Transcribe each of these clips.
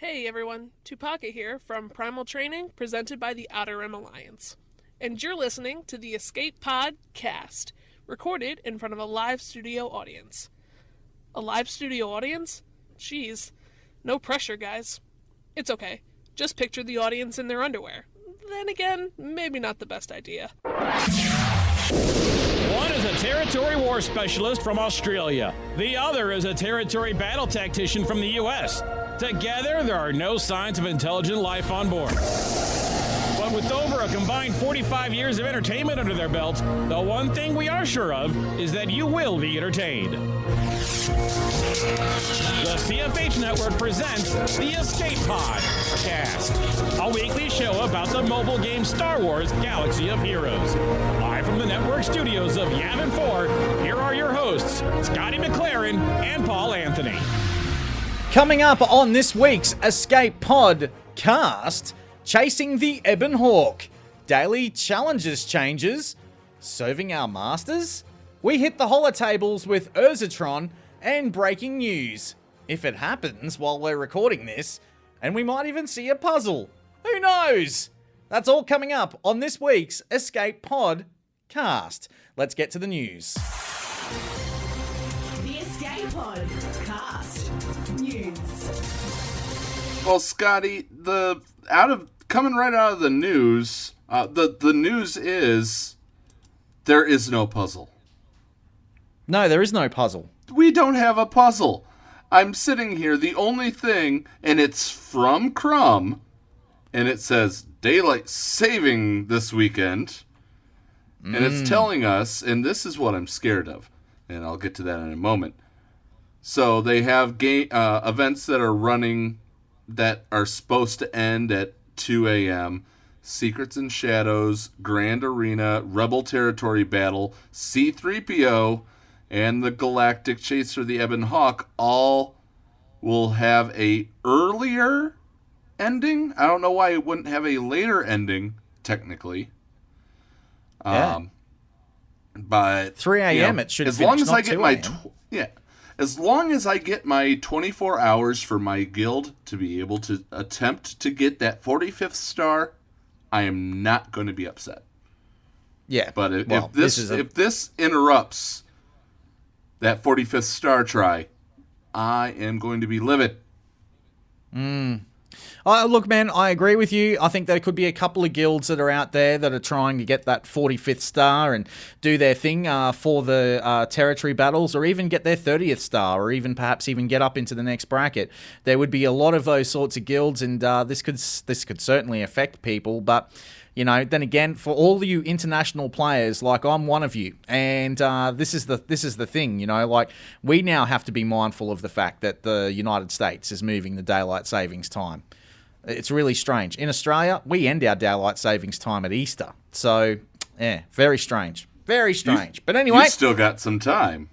Hey everyone, Tupaka here from Primal Training, presented by the Outer Rim Alliance. And you're listening to the Escape Pod Cast, recorded in front of a live studio audience. A live studio audience? Jeez. No pressure, guys. It's okay. Just picture the audience in their underwear. Then again, maybe not the best idea. One is a territory war specialist from Australia. The other is a territory battle tactician from the U.S. Together, there are no signs of intelligent life on board. But with over a combined 45 years of entertainment under their belts, the one thing we are sure of is that you will be entertained. The CFH Network presents the Escape Pod Cast, a weekly show about the mobile game Star Wars Galaxy of Heroes. Live from the network studios of Yavin 4, here are your hosts, Scotty McLaren and Paul Anthony. Coming up on this week's Escape Pod Cast, chasing the Ebon Hawk, daily challenges changes, serving our masters, we hit the Holotables with Urzatron, and breaking news. If it happens while we're recording this, and we might even see a puzzle. Who knows? That's all coming up on this week's Escape Pod Cast. Let's get to the news. The Escape Pod Cast News. Well, Scotty, coming right out of the news, the news is there is no puzzle. No, there is no puzzle. We don't have a puzzle. I'm sitting here, the only thing, and it's from Crumb, and it says daylight saving this weekend, and it's telling us, and this is what I'm scared of, and I'll get to that in a moment. So they have events that are running that are supposed to end at 2 a.m., Secrets and Shadows, Grand Arena, Rebel Territory Battle, C-3PO, and the Galactic Chase for the Ebon Hawk all will have a earlier ending. I don't know why it wouldn't have a later ending, technically. Yeah. But 3 a.m. It should as finish, long as not I get 2 my a.m. as long as I get my 24 hours for my guild to be able to attempt to get that 45th star, I am not going to be upset. Yeah. But if this interrupts that 45th star try, I am going to be livid. Look, man, I agree with you. I think there could be a couple of guilds that are out there that are trying to get that 45th star and do their thing for the territory battles, or even get their 30th star, or even perhaps even get up into the next bracket. There would be a lot of those sorts of guilds, and this could certainly affect people. But you know, then again, for all you international players, like I'm one of you, and this is the thing, you know, like we now have to be mindful of the fact that the United States is moving the daylight savings time. It's really strange. In Australia, we end our daylight savings time at Easter. So, yeah, very strange. Very strange. But anyway, you still got some time.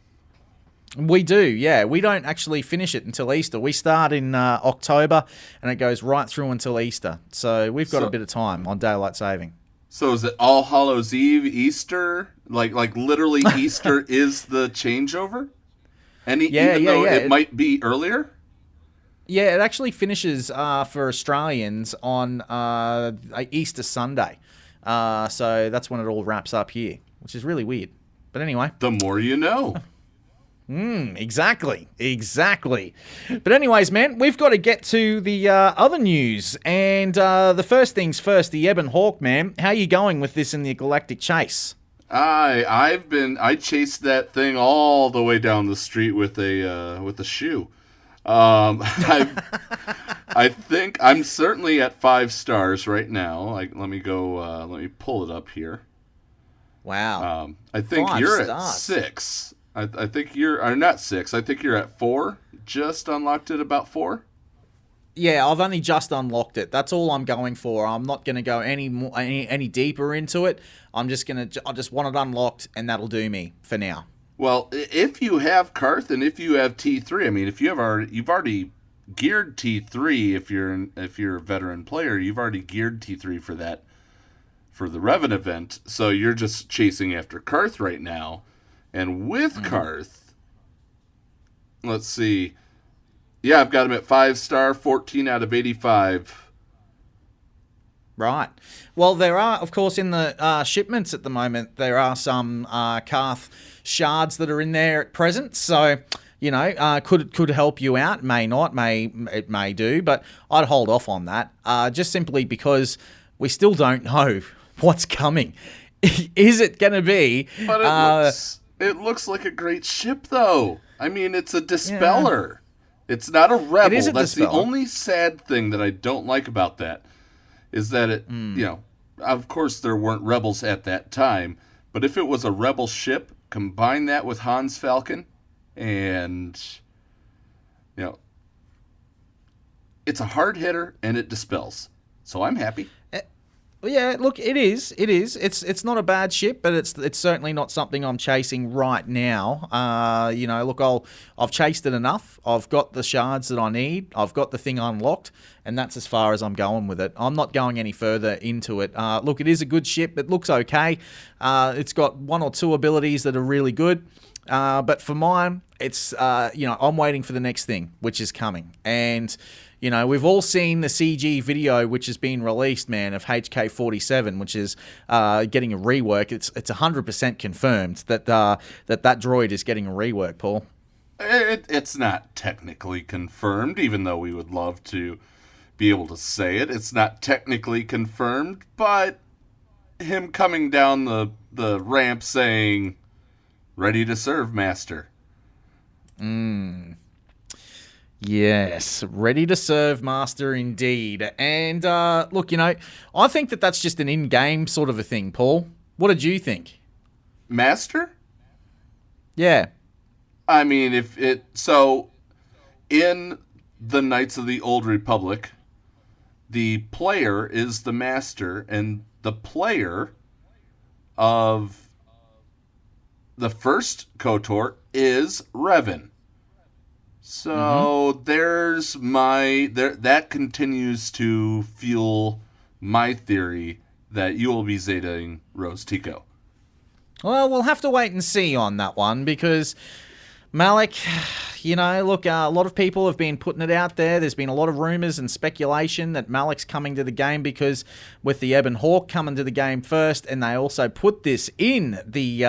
We do, yeah. We don't actually finish it until Easter. We start in October, and it goes right through until Easter. So we've got a bit of time on daylight saving. So is it All Hallows Eve, Easter? Like literally Easter is the changeover? Even though it might be earlier? Yeah, it actually finishes for Australians on Easter Sunday. So that's when it all wraps up here, which is really weird. But anyway. The more you know. Exactly. But anyways, man, we've got to get to the other news. And the first things first, the Ebon Hawk, man. How are you going with this in the Galactic Chase? I chased that thing all the way down the street with a shoe. I think I'm certainly at 5 stars right now. Like, let me pull it up here. Wow. I think 5 you're stars. at 6. I think you're not 6. I think you're at 4. Just unlocked it about 4. Yeah, I've only just unlocked it. That's all I'm going for. I'm not going to go any deeper into it. I just want it unlocked, and that'll do me for now. Well, if you have Karth and if you have T3, I mean, if you've already geared T3, if you're a veteran player, you've already geared T3 for that, for the Revan event. So you're just chasing after Karth right now, and with Karth, let's see, Yeah, I've got him at 5-star, 14 out of 85. Right. Well, there are, of course, in the shipments at the moment, there are some Karth shards that are in there at present. So, could help you out. May not. It may do. But I'd hold off on that. Just simply because we still don't know what's coming. Is it going to be? But it looks like a great ship, though. I mean, it's a dispeller. Yeah. It's not a rebel. It is a That's dispeller. The only sad thing that I don't like about that. Is that it, of course there weren't rebels at that time, but if it was a rebel ship, combine that with Han's Falcon, and, it's a hard hitter, and it dispels. So I'm happy. Yeah, look, it is. It's not a bad ship, but it's certainly not something I'm chasing right now. I've chased it enough. I've got the shards that I need. I've got the thing unlocked, and that's as far as I'm going with it. I'm not going any further into it. Look, it is a good ship. It looks okay. It's got one or two abilities that are really good. But for mine, it's, I'm waiting for the next thing, which is coming. And, we've all seen the CG video, which has been released, man, of HK-47, which is getting a rework. It's 100% confirmed that droid is getting a rework, Paul. It's not technically confirmed, even though we would love to be able to say it. It's not technically confirmed, but him coming down the ramp saying, "Ready to serve, master." Yes, ready to serve, master, indeed. And, look, I think that's just an in-game sort of a thing, Paul. What did you think? Master? Yeah. I mean, in the Knights of the Old Republic, the player is the master, and the player of the first KOTOR is Mevin. So that continues to fuel my theory that you will be Zetaing Rose Tico. Well, we'll have to wait and see on that one because Malik, look, a lot of people have been putting it out there. There's been a lot of rumors and speculation that Malik's coming to the game because with the Ebon Hawk coming to the game first, and they also put this in the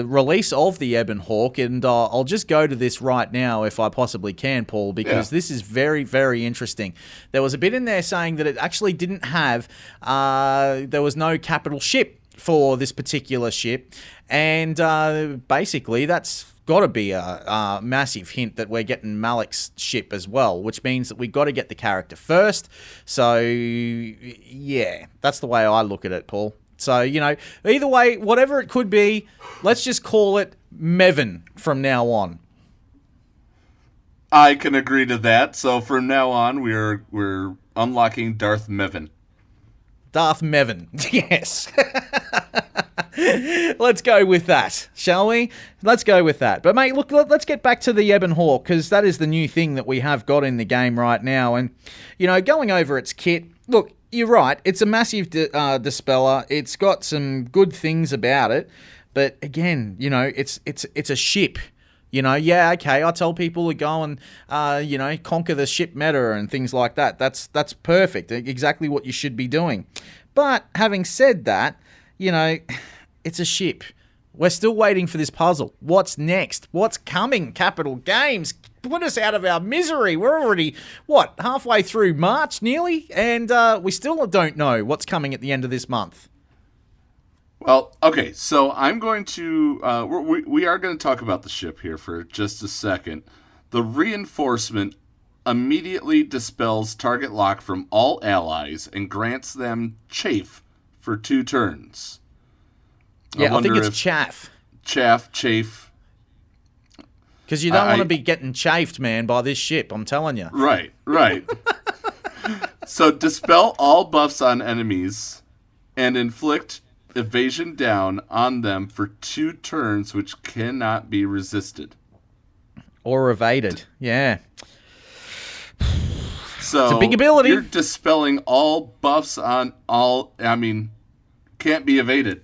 release of the Ebon Hawk. And I'll just go to this right now if I possibly can, Paul, because this is very, very interesting. There was a bit in there saying that it actually didn't have, there was no capital ship for this particular ship, and basically that's got to be a massive hint that we're getting Malik's ship as well, which means that we've got to get the character first. So, yeah, that's the way I look at it, Paul. So, either way, whatever it could be, let's just call it Mevin from now on. I can agree to that. So from now on, we're unlocking Darth Mevin. Darth Mevin, yes. Let's go with that, shall we? Let's go with that. But, mate, look, let's get back to the Ebon Hawk, because that is the new thing that we have got in the game right now. And, going over its kit, look, you're right. It's a massive dispeller. It's got some good things about it. But, again, it's a ship. Okay, I tell people to go and, conquer the ship meta and things like that. That's perfect. Exactly what you should be doing. But having said that, it's a ship. We're still waiting for this puzzle. What's next? What's coming? Capital Games, put us out of our misery. We're already, halfway through March nearly? And we still don't know what's coming at the end of this month. Well, okay, so I'm going to, we are going to talk about the ship here for just a second. The reinforcement immediately dispels target lock from all allies and grants them chafe for 2 turns. Yeah, I think it's chafe. Chafe. Because you don't want to be getting chafed, man, by this ship, I'm telling you. Right. So dispel all buffs on enemies and inflict evasion down on them for 2 turns, which cannot be resisted. Or evaded, yeah. So it's a big ability. You're dispelling all buffs on all, can't be evaded.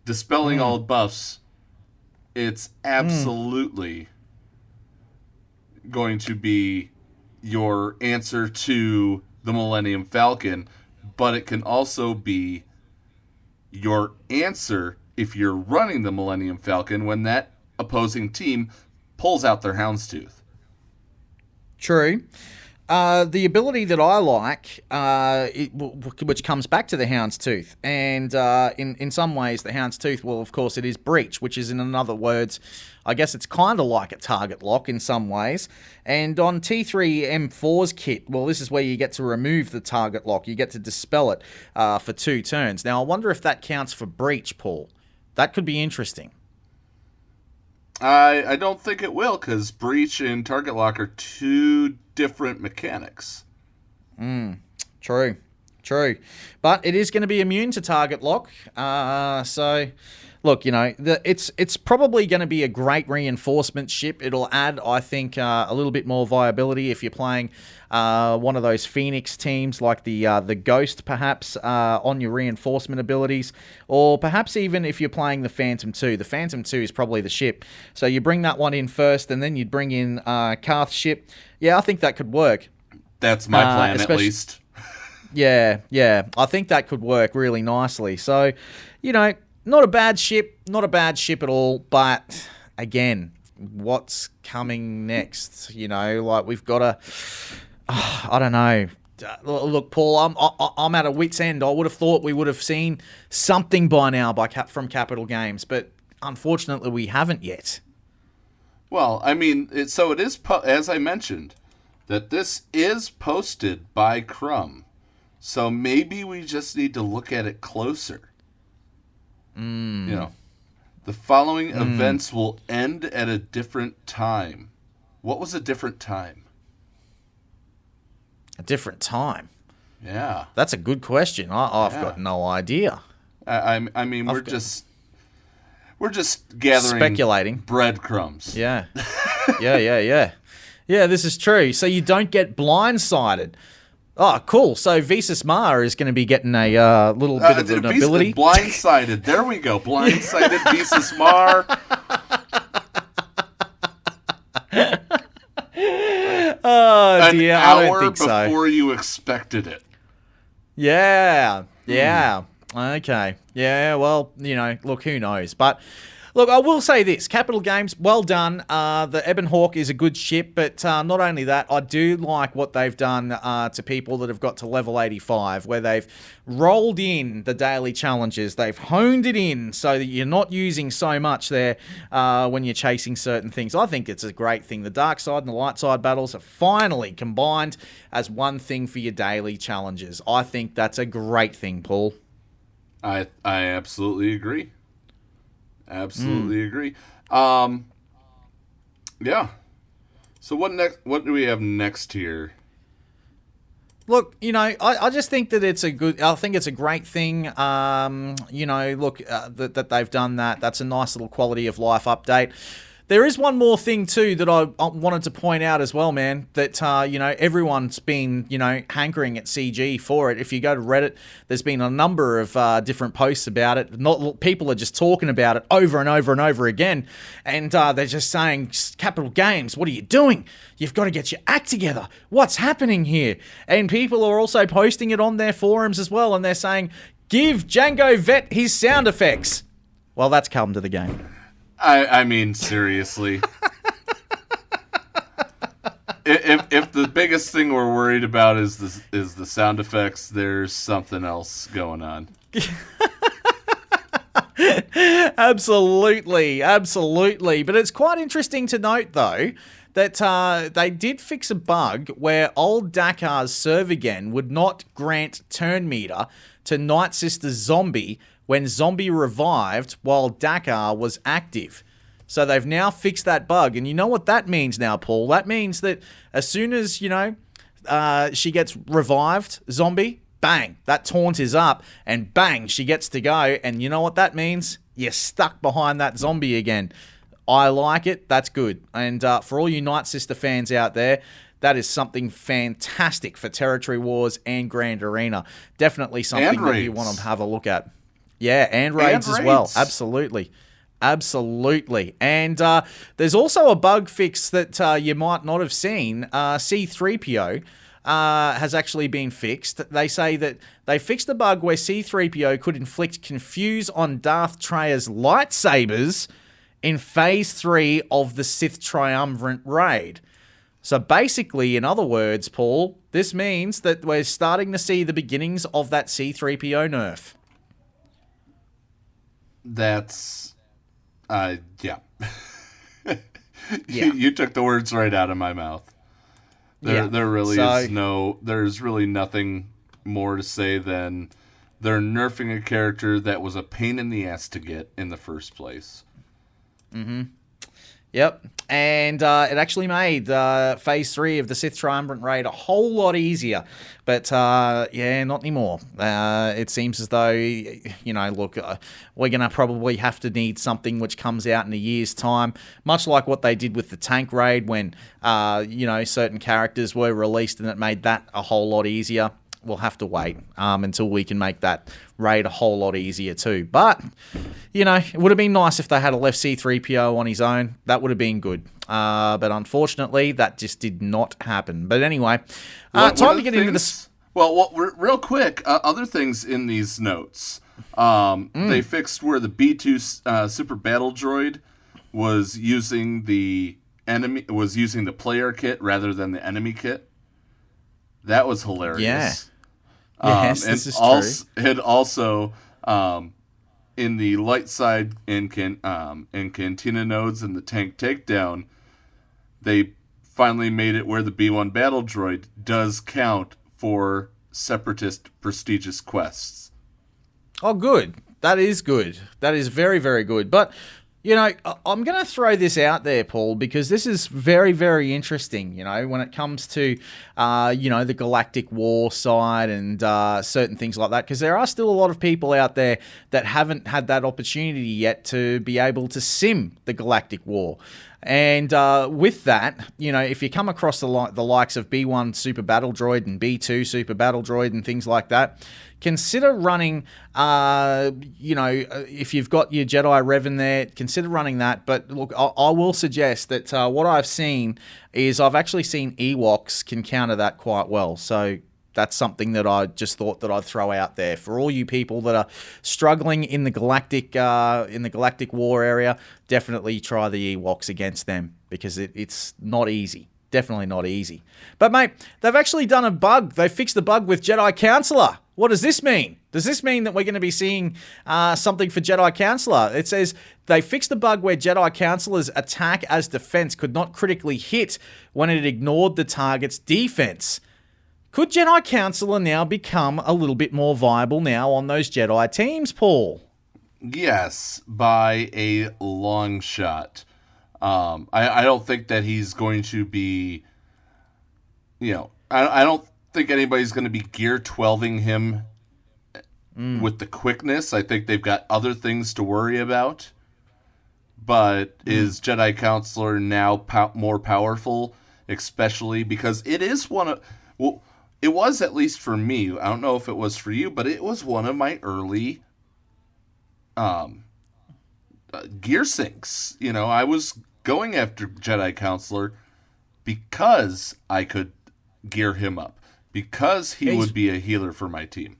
Dispelling all buffs, it's absolutely, going to be your answer to the Millennium Falcon, but it can also be your answer if you're running the Millennium Falcon when that opposing team pulls out their Houndstooth. True. The ability that I like, which comes back to the Houndstooth, and in some ways the Houndstooth, well, of course, it is breach, which is, in other words, I guess it's kind of like a target lock in some ways. And on T3M4's kit, well, this is where you get to remove the target lock. You get to dispel it for 2 turns. Now, I wonder if that counts for breach, Paul. That could be interesting. I don't think it will, because breach and target lock are 2 different mechanics. True. But it is going to be immune to target lock. So, look, it's probably going to be a great reinforcement ship. It'll add, I think, a little bit more viability if you're playing one of those Phoenix teams like the Ghost, perhaps, on your reinforcement abilities. Or perhaps even if you're playing the Phantom 2. The Phantom 2 is probably the ship. So you bring that one in first, and then you'd bring in Karth's ship. Yeah, I think that could work. That's my plan, at least. Yeah. I think that could work really nicely. So, not a bad ship at all. But, again, what's coming next? We've got to... I don't know. Look, Paul, I'm at a wit's end. I would have thought we would have seen something by now from Capital Games, but unfortunately we haven't yet. Well, I mean, it is, as I mentioned, that this is posted by Crumb. So maybe we just need to look at it closer. The following events will end at a different time. What was a different time? A different time? Yeah. That's a good question. I've got no idea. I mean, we're just gathering... Speculating. Breadcrumbs. Yeah. Yeah, this is true. So you don't get blindsided. Oh, cool. So Visas Ma is going to be getting a little bit of an ability. Blindsided. There we go. Blindsided Visas Ma. Oh, dear. I don't think so. An hour before you expected it. Yeah. Okay. Yeah, well, look, who knows? But, look, I will say this. Capital Games, well done. The Ebon Hawk is a good ship, but not only that, I do like what they've done to people that have got to level 85, where they've rolled in the daily challenges. They've honed it in so that you're not using so much there when you're chasing certain things. I think it's a great thing. The dark side and the light side battles are finally combined as one thing for your daily challenges. I think that's a great thing, Paul. I absolutely agree. Absolutely agree. Yeah. So what do we have next here? Look, I just think that I think it's a great thing. That they've done that. That's a nice little quality of life update. There is one more thing, too, that I wanted to point out as well, man, that, everyone's been, hankering at CG for it. If you go to Reddit, there's been a number of different posts about it. People are just talking about it over and over and over again, and they're just saying, Capital Games, what are you doing? You've got to get your act together. What's happening here? And people are also posting it on their forums as well, and they're saying, give Django Vet his sound effects. Well, that's come to the game. I mean, seriously. if the biggest thing we're worried about is the sound effects, there's something else going on. Absolutely. But it's quite interesting to note, though, that they did fix a bug where old Dakar's serve again would not grant turn meter to Night Sister Zombie when Zombie revived while Dakar was active. So they've now fixed that bug. And you know what that means now, Paul? That means that as soon as, she gets revived, Zombie, bang, that taunt is up, and bang, she gets to go. And you know what that means? You're stuck behind that Zombie again. I like it. That's good. And for all you Night Sister fans out there, that is something fantastic for Territory Wars and Grand Arena. Definitely something that you want to have a look at. Yeah, and raids as well. Absolutely. Absolutely. And there's also a bug fix that you might not have seen. C-3PO has actually been fixed. They say that they fixed the bug where C-3PO could inflict confuse on Darth Treyarch's lightsabers in Phase 3 of the Sith Triumvirate raid. So basically, in other words, Paul, this means that we're starting to see the beginnings of that C-3PO nerf. That's, yeah. Yeah. You took the words right out of my mouth. There really there's really nothing more to say than they're nerfing a character that was a pain in the ass to get in the first place. Mm-hmm. Yep. And it actually made Phase 3 of the Sith Triumvirate raid a whole lot easier. But, yeah, not anymore. It seems as though, look, we're going to probably have to need something which comes out in a year's time, much like what they did with the tank raid when, certain characters were released and it made that a whole lot easier. We'll have to wait until we can make that raid a whole lot easier too. But, it would have been nice if they had a left C-3PO on his own. That would have been good. But unfortunately, that just did not happen. But anyway, time to get into this. Well, real quick, other things in these notes. They fixed where the B2 Super Battle Droid was using the player kit rather than the enemy kit. That was hilarious. Yeah. Yes, this is true. And also, in the light side and Cantina nodes and the tank takedown, they finally made it where the B1 battle droid does count for separatist prestigious quests. Oh, good. That is good. That is very, very good. But, I'm going to throw this out there, Paul, because this is very, very interesting, when it comes to, the Galactic War side and certain things like that, because there are still a lot of people out there that haven't had that opportunity yet to be able to sim the Galactic War. And with that, if you come across the likes of B1 Super Battle Droid and B2 Super Battle Droid and things like that, consider running, if you've got your Jedi Revan there, consider running that. But look, I will suggest that what I've seen is I've actually seen Ewoks can counter that quite well. So that's something that I just thought that I'd throw out there for all you people that are struggling in the Galactic War area. Definitely try the Ewoks against them because it's not easy. Definitely not easy. But mate, they've actually done a bug. They fixed the bug with Jedi Counselor. What does this mean? Does this mean that we're going to be seeing something for Jedi Counselor? It says they fixed the bug where Jedi Counselor's attack as defense could not critically hit when it ignored the target's defense. Could Jedi Counselor now become a little bit more viable now on those Jedi teams, Paul? Yes, by a long shot. I don't think that he's going to be, I don't think anybody's going to be gear 12ing him with the quickness. I think they've got other things to worry about. But is Jedi Counselor now more powerful, especially because it is it was, at least for me, I don't know if it was for you, but it was one of my early gear sinks. I was going after Jedi Counselor because I could gear him up, because he would be a healer for my team.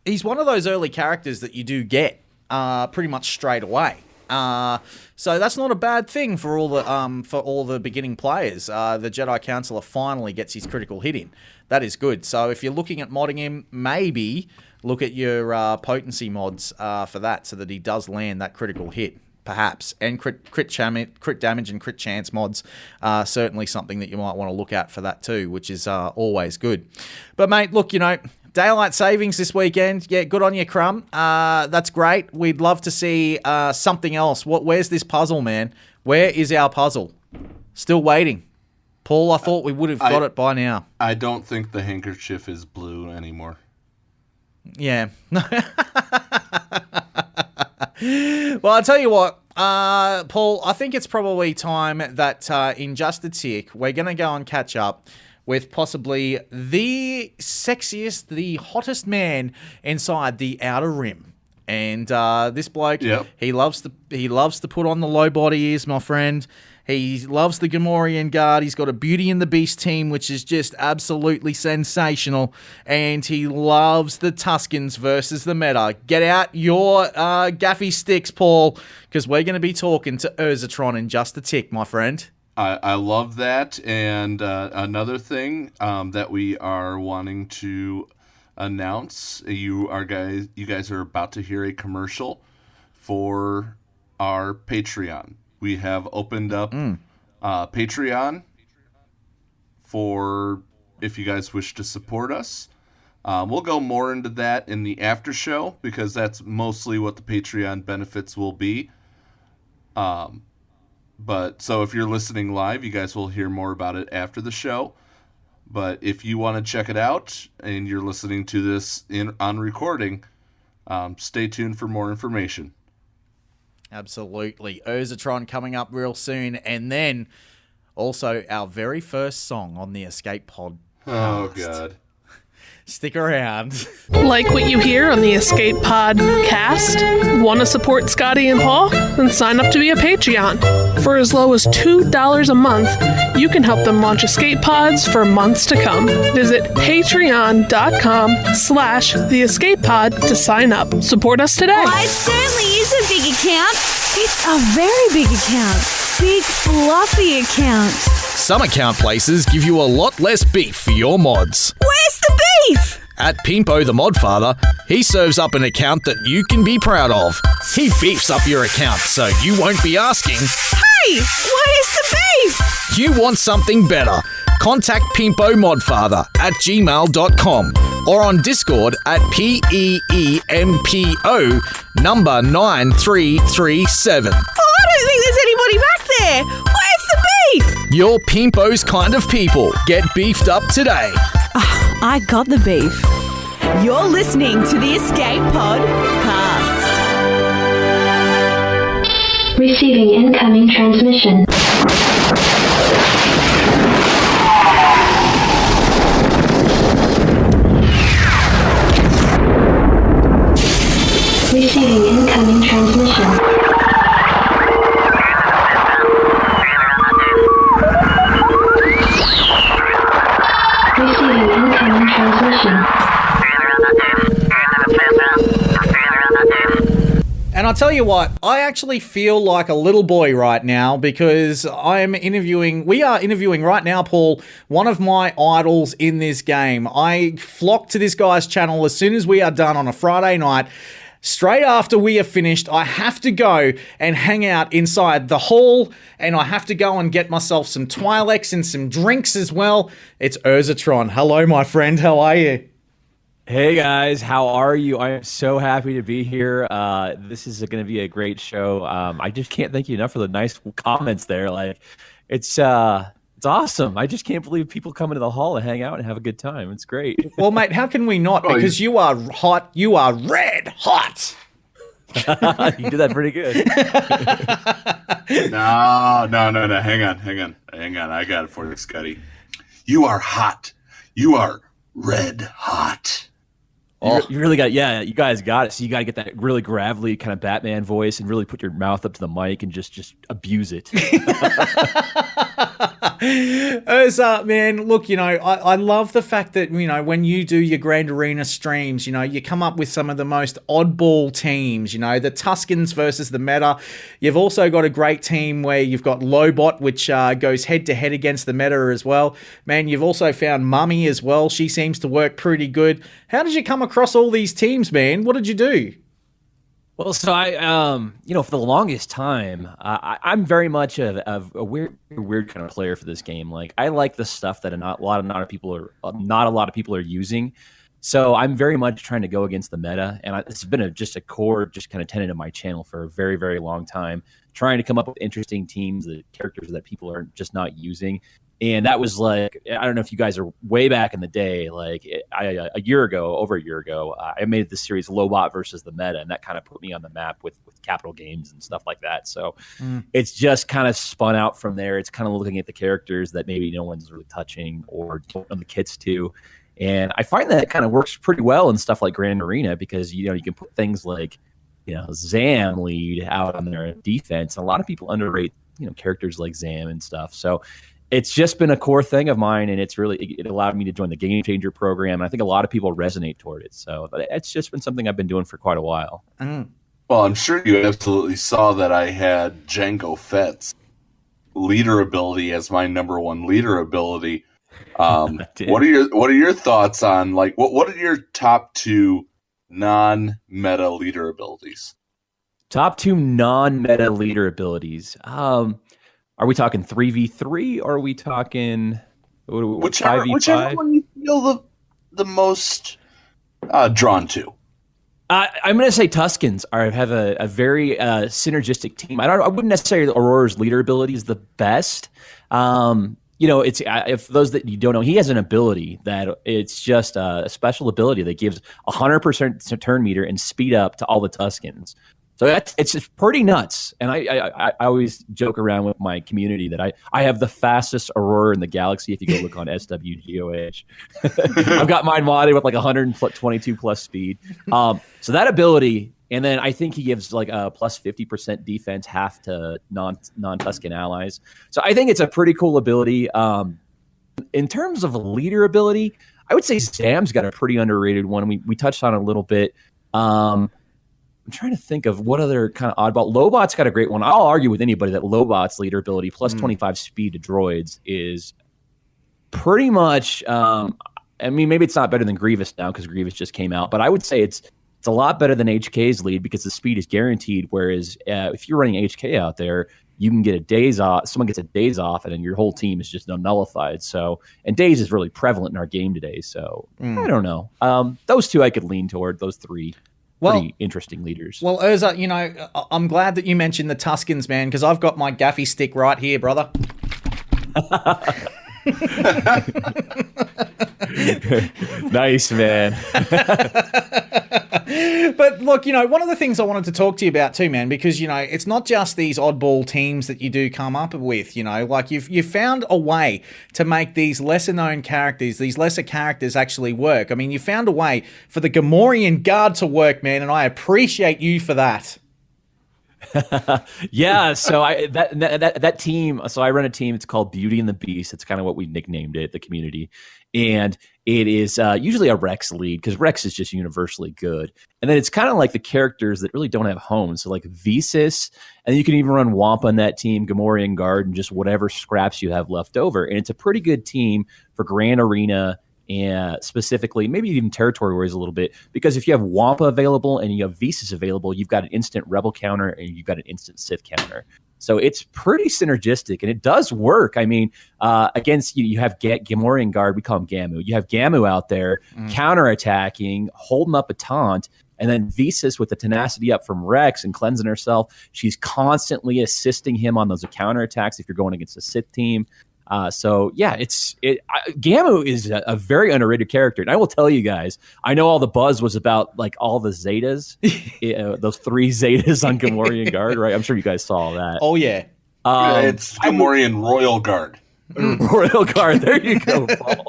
He's one of those early characters that you do get pretty much straight away. So that's not a bad thing for all the beginning players. The Jedi Counselor finally gets his critical hit in. That is good. So if you're looking at modding him, maybe look at your potency mods for that, so that he does land that critical hit, perhaps. And crit damage and crit chance mods are certainly something that you might want to look at for that too, which is always good. But mate, look, daylight savings this weekend. Yeah, good on you, Crumb. That's great. We'd love to see something else. Where's this puzzle, man? Where is our puzzle? Still waiting. Paul, I thought we would have got it by now. I don't think the handkerchief is blue anymore. Yeah. Well, I'll tell you what, Paul, I think it's probably time that in just a tick, we're going to go and catch up with possibly the sexiest, the hottest man inside the Outer Rim. And this bloke, Yep. he loves to put on the low body ears, my friend. He loves the Gamorrean Guard. He's got a Beauty and the Beast team, which is just absolutely sensational. And he loves the Tuskens versus the meta. Get out your gaffy sticks, Paul, because we're going to be talking to Urzatron in just a tick, my friend. I love that. And another thing that we are wanting to announce, you guys are about to hear a commercial for our Patreon. We have opened up Patreon for if you guys wish to support us. We'll go more into that in the after show because that's mostly what the Patreon benefits will be. But so if you're listening live, you guys will hear more about it after the show. But if you want to check it out and you're listening to this on recording, stay tuned for more information. Absolutely. Urzatron coming up real soon. And then also our very first song on the Escape Pod. Oh, God. Stick around. Like what you hear on the Escape Podcast? Want to support Scotty and Paul? Then sign up to be a Patreon. For as low as $2 a month, you can help them launch Escape Pods for months to come. Visit patreon.com/The Escape Pod to sign up. Support us today. Well, it certainly is a big account. It's a very big account. Big, fluffy account. Some account places give you a lot less beef for your mods. Where's the beef? At Pimpo the Modfather, he serves up an account that you can be proud of. He beefs up your account so you won't be asking, Hey, where's the beef? you want something better. Contact Pimpo Modfather at gmail.com or on Discord at PEEMPO number 9337. Oh, I don't think there's anybody back there. Where's the beef? You're Pimpo's kind of people. Get beefed up today. I got the beef. You're listening to the Escape Podcast. Receiving incoming transmission. Receiving incoming transmission. Receiving incoming transmission. And I'll tell you what, I actually feel like a little boy right now because we are interviewing right now, Paul, one of my idols in this game. I flock to this guy's channel as soon as we are done on a Friday night. Straight after we are finished, I have to go and hang out inside the hall, and I have to go and get myself some Twi'leks and some drinks as well. It's Urzatron. Hello, my friend. How are you? Hey guys, how are you? I am so happy to be here. This is going to be a great show. I just can't thank you enough for the nice comments there. Like, it's awesome. I just can't believe people come into the hall and hang out and have a good time. It's great. Well, mate, how can we not? Because you are hot. You are red hot. You did that pretty good. No. Hang on. I got it for you, Scotty. You are hot. You are red hot. You really got, you guys got it. So you got to get that really gravelly kind of Batman voice and really put your mouth up to the mic and just abuse it. Man, look, I love the fact that, when you do your Grand Arena streams, you come up with some of the most oddball teams, the Tuskens versus the meta. You've also got a great team where you've got Lobot, which goes head to head against the meta as well. Man, you've also found Mummy as well. She seems to work pretty good. How did you come across all these teams, man? What did you do? Well, so I, for the longest time, I'm very much a weird kind of player for this game. Like, I like the stuff that not a lot of people are using. So I'm very much trying to go against the meta, and it's been just a core, just kind of tenet of my channel for a very, very long time. Trying to come up with interesting teams, the characters that people are just not using. And that was like, I don't know if you guys are way back in the day, like over a year ago, I made this series Lobot versus the Meta, and that kind of put me on the map with Capital Games and stuff like that. So it's just kind of spun out from there. It's kind of looking at the characters that maybe no one's really touching or don't know the kits to. And I find that it kind of works pretty well in stuff like Grand Arena because, you can put things like Zam lead out on their defense. And a lot of people underrate, characters like Zam and stuff. So it's just been a core thing of mine, and it allowed me to join the Game Changer program. And I think a lot of people resonate toward it. So it's just been something I've been doing for quite a while. Well, I'm sure you absolutely saw that I had Django Fett's leader ability as my number one leader ability. What are your thoughts on what are your top 2 non-meta leader abilities? Top 2 non-meta leader abilities. Are we talking 3v3 or are we talking whichever one you feel the most drawn to? I'm going to say Tuskens have a very synergistic team. I wouldn't necessarily say Aurora's leader ability is the best. It's if those that you don't know, he has an ability that it's just a special ability that gives 100% turn meter and speed up to all the Tuskens. So it's pretty nuts. And I always joke around with my community that I have the fastest Aurora in the galaxy if you go look on SWGOH. I've got mine modded with 122 plus speed. So that ability, and then I think he gives a plus 50% defense, half to non-Tusken allies. So I think it's a pretty cool ability. In terms of leader ability, I would say Zam's got a pretty underrated one. We touched on it a little bit. I'm trying to think of what other kind of oddball. Lobot's got a great one. I'll argue with anybody that Lobot's leader ability plus 25 speed to droids is pretty much. Maybe it's not better than Grievous now because Grievous just came out, but I would say it's a lot better than HK's lead because the speed is guaranteed. Whereas if you're running HK out there, you can get a days off. Someone gets a days off, and then your whole team is just nullified. So, and days is really prevalent in our game today. So I don't know. Those 2 I could lean toward. Those 3. Pretty interesting leaders. Well, Urza, I'm glad that you mentioned the Tuskens, man, because I've got my gaffy stick right here, brother. Nice, man. But look, one of the things I wanted to talk to you about too, man, because, it's not just these oddball teams that you do come up with, you've found a way to make these lesser known characters, these lesser characters actually work. I mean, you found a way for the Gamorrean Guard to work, man, and I appreciate you for that. Yeah, so that team. So I run a team. It's called Beauty and the Beast. It's kind of what we nicknamed it, the community, and it is usually a Rex lead because Rex is just universally good. And then it's kind of like the characters that really don't have homes. So like Visas, and you can even run Wampa on that team, Gamorrean Guard, and just whatever scraps you have left over. And it's a pretty good team for Grand Arena. And specifically, maybe even territory wars a little bit, because if you have Wampa available and you have Visas available, you've got an instant Rebel counter and you've got an instant Sith counter. So it's pretty synergistic, and it does work. I mean, against you have Gamorrean Guard, we call him Gamu. You have Gamu out there counterattacking, holding up a taunt, and then Visas with the tenacity up from Rex and cleansing herself. She's constantly assisting him on those counterattacks if you're going against a Sith team. Gamu is a very underrated character, and I will tell you guys, I know all the buzz was about all the Zetas, those 3 Zetas on Gamorrean Guard, right? I'm sure you guys saw all that. Oh yeah, it's Gamorrean Royal Guard. Royal Guard, there you go, Paul.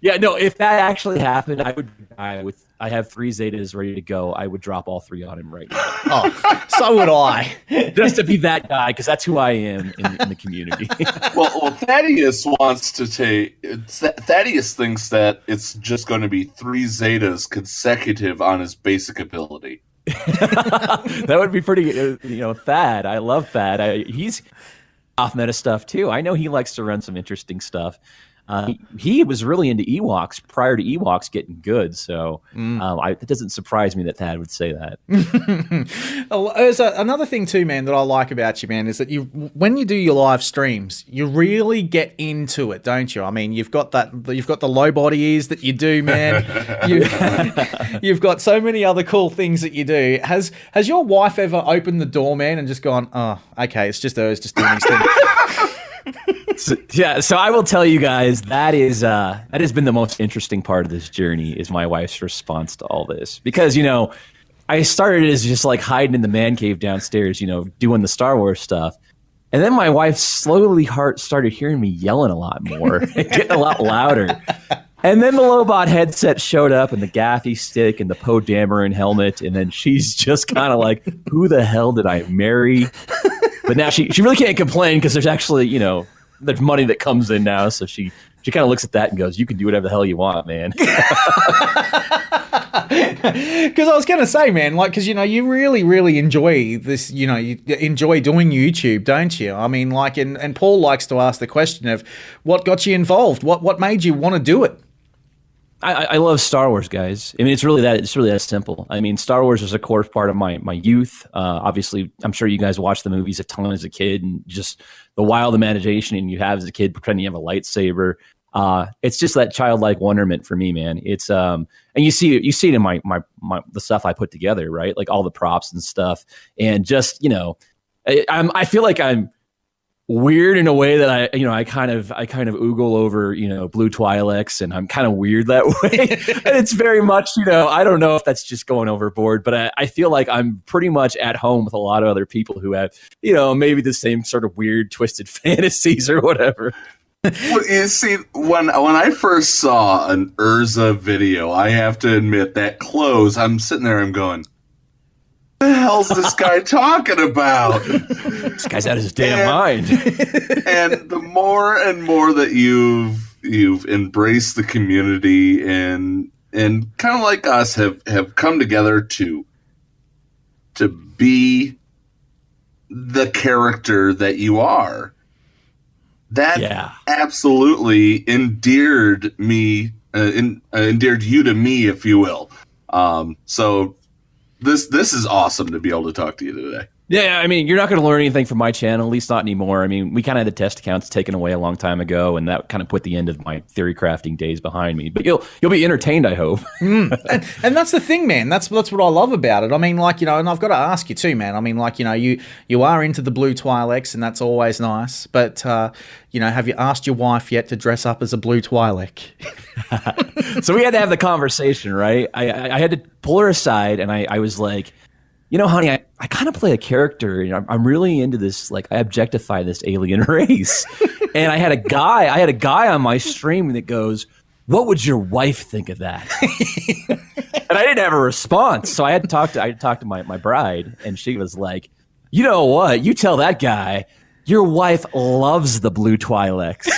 If that actually happened, I have 3 Zetas ready to go. I would drop all 3 on him right now. Oh, so would I. Just to be that guy, because that's who I am in the community. well, Thaddeus wants to take. Thaddeus thinks that it's just going to be 3 Zetas consecutive on his basic ability. That would be pretty. Thad. I love Thad. He's off meta stuff too. I know he likes to run some interesting stuff. He was really into Ewoks prior to Ewoks getting good, so it doesn't surprise me that Thad would say that. There's another thing too, man, that I like about you, man, is that when you do your live streams, you really get into it, don't you? I mean, you've got the low body ears that you do, man. You've got so many other cool things that you do. Has your wife ever opened the door, man, and just gone, oh, okay, it's just Urs just doing his thing? So I will tell you guys that has been the most interesting part of this journey is my wife's response to all this, because I started as just hiding in the man cave downstairs, doing the Star Wars stuff, and then my wife slowly started hearing me yelling a lot more, getting a lot louder. And then the Lobot headset showed up and the gaffy stick and the Poe Dameron helmet. And then she's just kind of like, who the hell did I marry? But now she really can't complain because there's actually, there's money that comes in now. So she kind of looks at that and goes, you can do whatever the hell you want, man. Because I was going to say, man, because, you really, really enjoy this, you enjoy doing YouTube, don't you? I mean, and Paul likes to ask the question of what got you involved? What made you want to do it? I love Star Wars, guys. I mean, it's really that simple. I mean, Star Wars was a core part of my youth. Obviously, I'm sure you guys watched the movies a ton as a kid, and just the wild imagination you have as a kid pretending you have a lightsaber. It's just that childlike wonderment for me, man. It's and you see it in my the stuff I put together, right? Like all the props and stuff, and just I feel like I'm weird in a way that I kind of oogle over blue Twi'leks, and I'm kind of weird that way. And it's very much I don't know if that's just going overboard, but I feel like I'm pretty much at home with a lot of other people who have maybe the same sort of weird twisted fantasies or whatever. Well, you see, when I first saw an Urza video, I have to admit that close, I'm sitting there, I'm going, what the hell's this guy talking about? This guy's out of his damn mind. And the more and more that you've embraced the community and kind of like us have come together to be the character that you are. That absolutely endeared me, endeared you to me, if you will. So this is awesome to be able to talk to you today. Yeah, I mean, you're not going to learn anything from my channel, at least not anymore. I mean, we kind of had the test accounts taken away a long time ago, and that kind of put the end of my theory crafting days behind me. But you'll be entertained, I hope. And that's the thing, man. That's what I love about it. I mean, and I've got to ask you too, man. I mean, you are into the blue Twi'leks, and that's always nice. But have you asked your wife yet to dress up as a blue Twi'lek? So we had to have the conversation, right? I had to pull her aside, and I was like, honey, I kind of play a character. I'm really into this. Like, I objectify this alien race. And I had a guy on my stream that goes, "What would your wife think of that?" And I didn't have a response, so I had to talk to my bride, and she was like, "You know what? You tell that guy your wife loves the blue Twi'leks."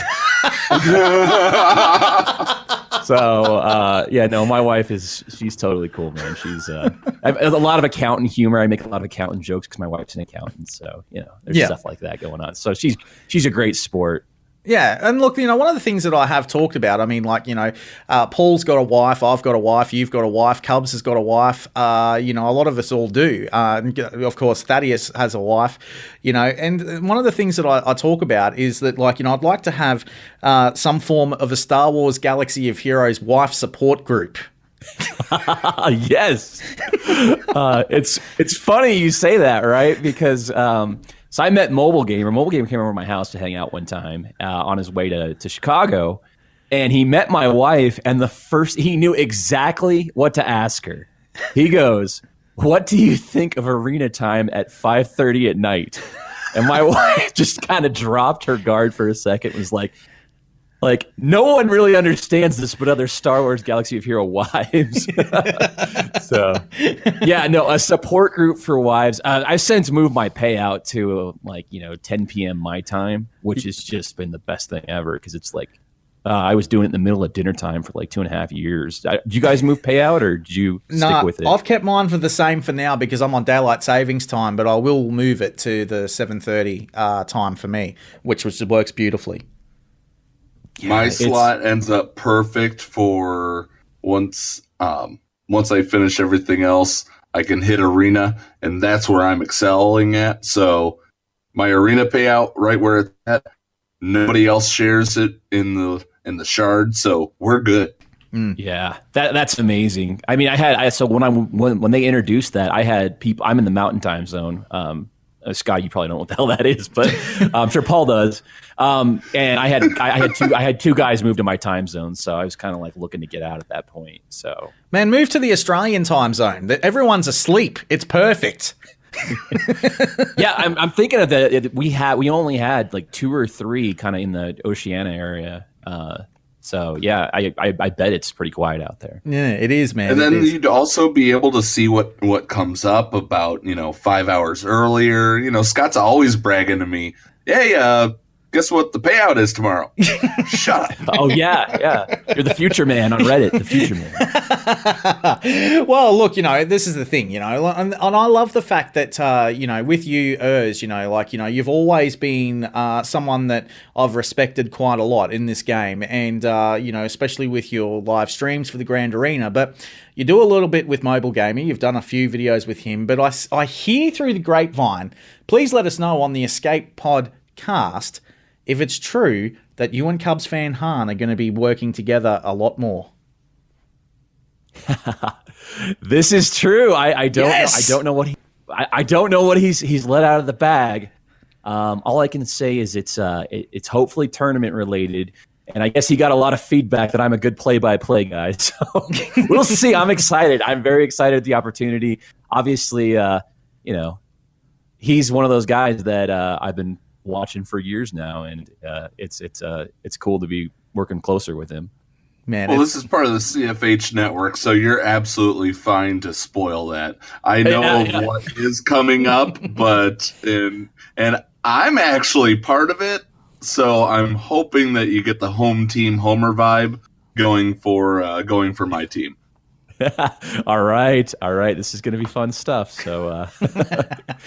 So, my wife she's totally cool, man. She's, I have a lot of accountant humor. I make a lot of accountant jokes because my wife's an accountant. So, there's stuff like that going on. So she's a great sport. Yeah, and look, one of the things that I have talked about, I mean, Paul's got a wife, I've got a wife, you've got a wife, Cubs has got a wife, a lot of us all do. Of course, Thaddeus has a wife, and one of the things that I talk about is that, I'd like to have some form of a Star Wars Galaxy of Heroes wife support group. Yes. It's funny you say that, right? Because so I met Mobile Gamer. Mobile Gamer came over to my house to hang out one time on his way to Chicago, and he met my wife, and he knew exactly what to ask her. He goes, "What do you think of arena time at 5:30 at night?" And my wife just kind of dropped her guard for a second, was like, no one really understands this but other Star Wars Galaxy of Hero wives. So, a support group for wives. I've since moved my payout to 10 p.m. my time, which has just been the best thing ever because it's I was doing it in the middle of dinner time for 2.5 years. Did you guys move payout or did you stick with it? I've kept mine for the same for now because I'm on daylight savings time, but I will move it to the 7:30 time for me, which works beautifully. Yeah, my slot ends up perfect for once I finish everything else, I can hit arena, and that's where I'm excelling at. So my arena payout right where it's at, nobody else shares it in the shard, so we're good. Yeah, that's amazing. I mean, so when they introduced that, I had people. I'm in the Mountain Time Zone. Scott, you probably don't know what the hell that is, but I'm sure Paul does. And I had two guys move to my time zone, so I was kind of looking to get out at that point. So, man, move to the Australian time zone. Everyone's asleep. It's perfect. Yeah, I'm thinking of that. We only had 2 or 3 kind of in the Oceania area. So yeah, I bet it's pretty quiet out there. Yeah, it is, man. And then It is. you'd also be able to see what comes up about, 5 hours earlier. Scott's always bragging to me, hey, guess what the payout is tomorrow? Shut up. Oh yeah. You're the future man on Reddit, the future man. Well, look, this is the thing, and I love the fact that, with you, you've always been someone that I've respected quite a lot in this game, and, especially with your live streams for the Grand Arena, but you do a little bit with Mobile Gamer. You've done a few videos with him, but I hear through the grapevine, please let us know on the Escape Podcast if it's true that you and Cubs fan Han are going to be working together a lot more. This is true. I don't Yes! know. I don't know what he's let out of the bag. All I can say is it's hopefully tournament related, and I guess he got a lot of feedback that I'm a good play-by-play guy. So we'll see. I'm excited. I'm very excited at the opportunity. Obviously, he's one of those guys that I've been watching for years now, and it's cool to be working closer with him. Man, well, this is part of the CFH network, so you're absolutely fine to spoil that. I know of what is coming up, but and I'm actually part of it, so I'm hoping that you get the home team homer vibe going for my team. All right. This is going to be fun stuff. So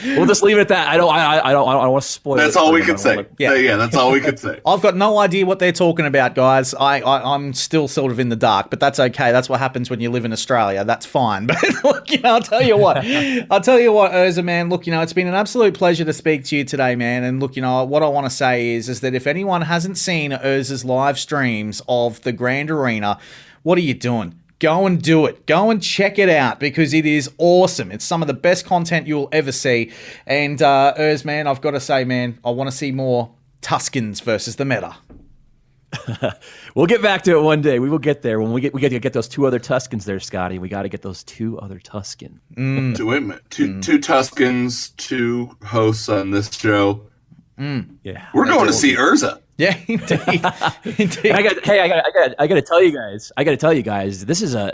we'll just leave it at that. I don't want to spoil. That's all we can say. Yeah, that's all we can say. I've got no idea what they're talking about, guys. I'm still sort of in the dark, but that's okay. That's what happens when you live in Australia. That's fine. But look, I'll tell you what, Urza, man. Look, it's been an absolute pleasure to speak to you today, man. And look, what I want to say is that if anyone hasn't seen Urza's live streams of the Grand Arena, what are you doing? Go and do it. Go and check it out because it is awesome. It's some of the best content you'll ever see. And Urz, man, I've got to say, man, I want to see more Tuscans versus the meta. We'll get back to it one day. We will get there. When we get to get those two other Tuscans there, Scotty. We got to get those two other Tuscans. Two Tuscans, two hosts on this show. Yeah, we're going to see Urza. Yeah, indeed. I got to tell you guys. This is I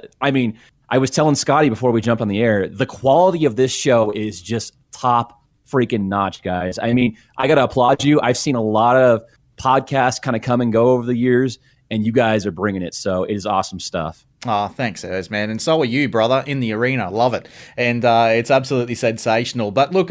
was telling Scotty before we jump on the air, the quality of this show is just top freaking notch, guys. I mean, I got to applaud you. I've seen a lot of podcasts kind of come and go over the years, and you guys are bringing it. So it is awesome stuff. Oh, thanks, Urz, man. And so are you, brother, in the arena. Love it. And it's absolutely sensational. But look,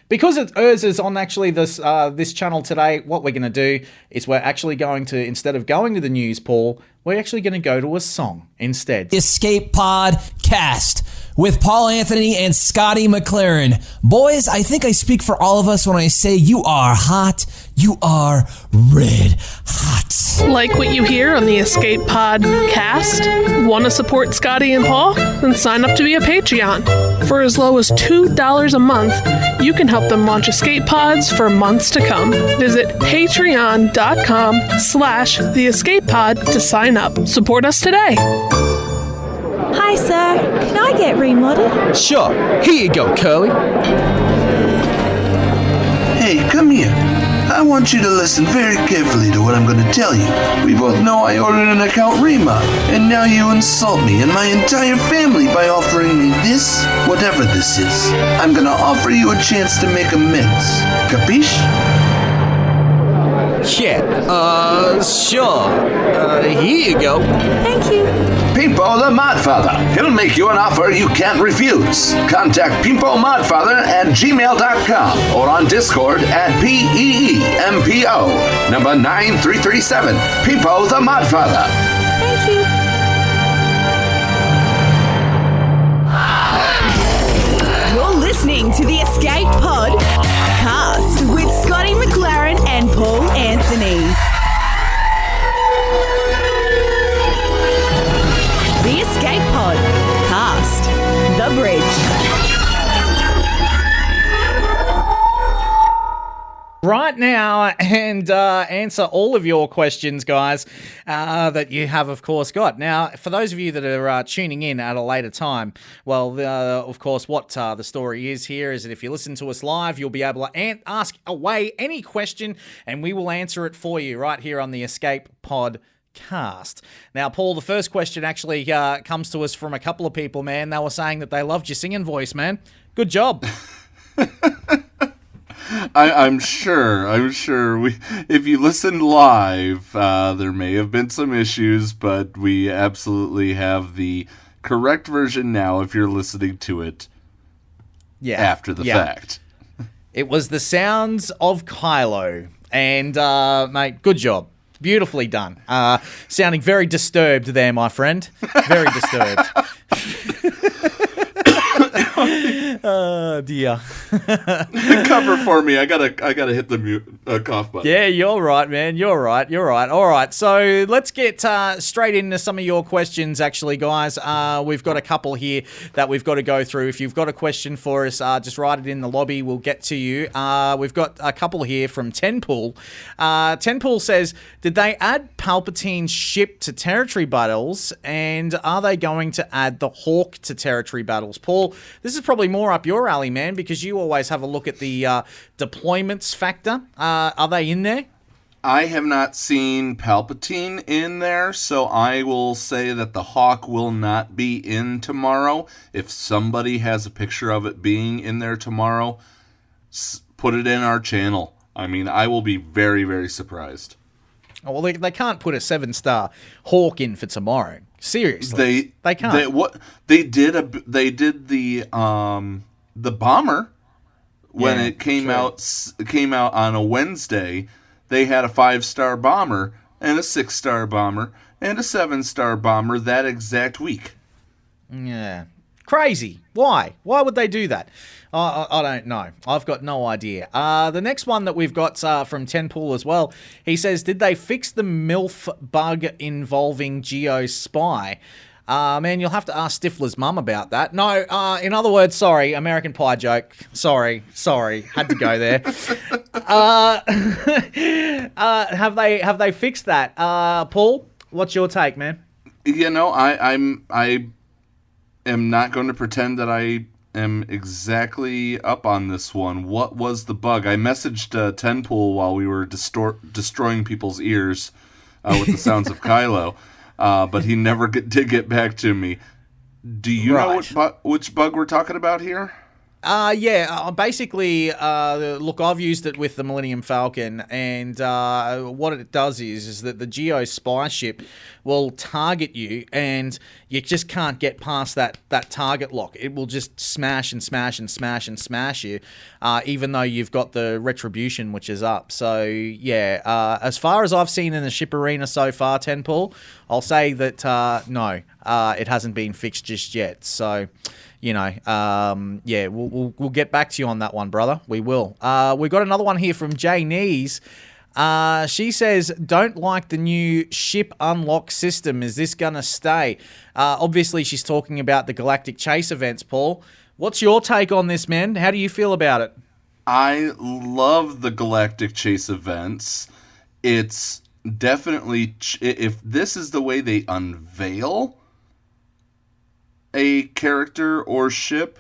because Urz is on actually this channel today, what we're going to do is we're actually going to, instead of going to the news, Paul, we're actually going to go to a song instead. Escape Podcast with Paul Anthony and Scotty McLaren. Boys, I think I speak for all of us when I say you are hot. You are red hot. Like what you hear on the Escape Podcast? Want to support Scotty and Paul? Then sign up to be a Patreon. For as low as $2 a month, you can help them launch Escape Pods for months to come. Visit patreon.com/The Escape Pod to sign up. Support us today. Hi, sir. Can I get remodded? Sure. Here you go, Curly. Hey, come here. I want you to listen very carefully to what I'm going to tell you. We both know I ordered an account remod, and now you insult me and my entire family by offering me this, whatever this is. I'm going to offer you a chance to make amends. Capiche? Yeah, sure. Here you go. Thank you. Pimpo the Modfather. He'll make you an offer you can't refuse. Contact Pimpo Modfather at gmail.com or on Discord at PEEMPO, number 9337. Pimpo the Modfather. Thank you. You're listening to the Escape Podcast with Scotty McLaren and Paul Anthony. The Escape Podcast. The Bridge. Right now, and answer all of your questions, guys, that you have, of course, got. Now, for those of you that are tuning in at a later time, well, of course, what the story is here is that if you listen to us live, you'll be able to ask away any question, and we will answer it for you right here on the Escape Pod Cast. Now, Paul, the first question actually comes to us from a couple of people, man. They were saying that they loved your singing voice, man. Good job. I'm sure. If you listened live, there may have been some issues, but we absolutely have the correct version now if you're listening to it after the fact. It was the sounds of Kylo. And, mate, good job. Beautifully done. Sounding very disturbed there, my friend. Very disturbed. Oh dear. Cover for me. I gotta hit the mute cough button. Yeah, you're right, man. You're right. All right. So let's get straight into some of your questions, actually, guys. We've got a couple here that we've got to go through. If you've got a question for us, just write it in the lobby. We'll get to you. We've got a couple here from Tenpool. Tenpool says, did they add Palpatine's ship to territory battles, and are they going to add the Hawk to territory battles? Paul, this is probably more up your alley, man, because you always have a look at the deployments factor. Are they in there? I have not seen Palpatine in there, so I will say that the Hawk will not be in tomorrow. If somebody has a picture of it being in there tomorrow, put it in our channel. I mean, I will be very, very surprised. Oh, well, they can't put a 7-star Hawk in for tomorrow. Seriously, they can't. They did the bomber when it came out on a Wednesday. They had a 5-star bomber and a 6-star bomber and a 7-star bomber that exact week. Yeah, crazy. Why? Why would they do that? I don't know. I've got no idea. The next one that we've got from Tenpool as well, he says, did they fix the MILF bug involving Geo Spy? Man, you'll have to ask Stifler's mum about that. No, in other words, sorry, American Pie joke. Sorry, had to go there. Have they fixed that? Paul, what's your take, man? You know, I am not going to pretend that I am exactly up on this one. What was the bug? I messaged Tenpool while we were destroying people's ears with the sounds of Kylo, but he never did get back to me. Do you know which bug we're talking about here? Basically, look, I've used it with the Millennium Falcon, and what it does is that the Geo Spy ship will target you, and you just can't get past that target lock. It will just smash and smash and smash and smash you, even though you've got the retribution, which is up. So, yeah, as far as I've seen in the ship arena so far, Tenpool, I'll say that, no, it hasn't been fixed just yet. So, you know, we'll get back to you on that one, brother. We will. We've got another one here from Jay Nees. She says, don't like the new ship unlock system. Is this going to stay? Obviously, she's talking about the Galactic Chase events, Paul. What's your take on this, man? How do you feel about it? I love the Galactic Chase events. It's definitely, if this is the way they unveil a character or ship,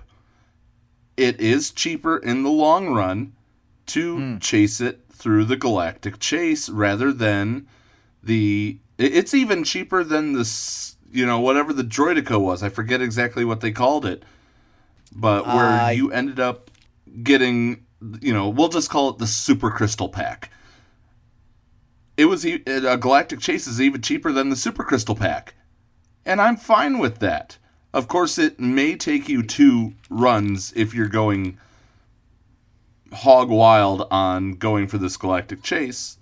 it is cheaper in the long run to chase it through the Galactic Chase rather than it's even cheaper than this, you know, whatever the Droidica was. I forget exactly what they called it, but where you ended up getting, you know, we'll just call it the Super Crystal Pack. It was a Galactic Chase is even cheaper than the Super Crystal Pack, and I'm fine with that. Of course, it may take you 2 runs if you're going hog wild on going for this Galactic Chase.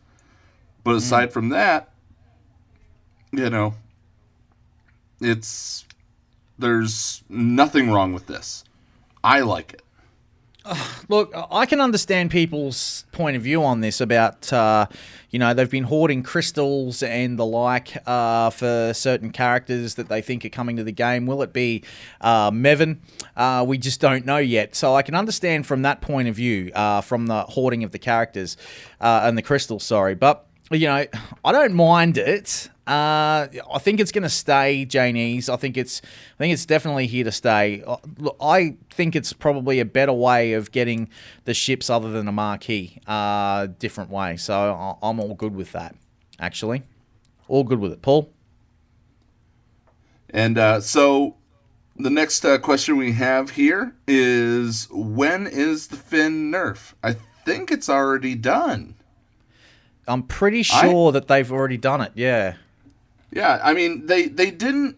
But aside from that, you know, there's nothing wrong with this. I like it. Look, I can understand people's point of view on this about, you know, they've been hoarding crystals and the like for certain characters that they think are coming to the game. Will it be Mevin? We just don't know yet. So I can understand from that point of view, from the hoarding of the characters and the crystals, sorry. But, you know, I don't mind it. I think it's going to stay, Janice. I think it's definitely here to stay. Look, I think it's probably a better way of getting the ships other than a marquee, different way. So I'm all good with that, actually. All good with it, Paul. And so the next question we have here is, when is the Finn nerf? I think it's already done. I'm pretty sure that they've already done it. Yeah. Yeah, I mean they didn't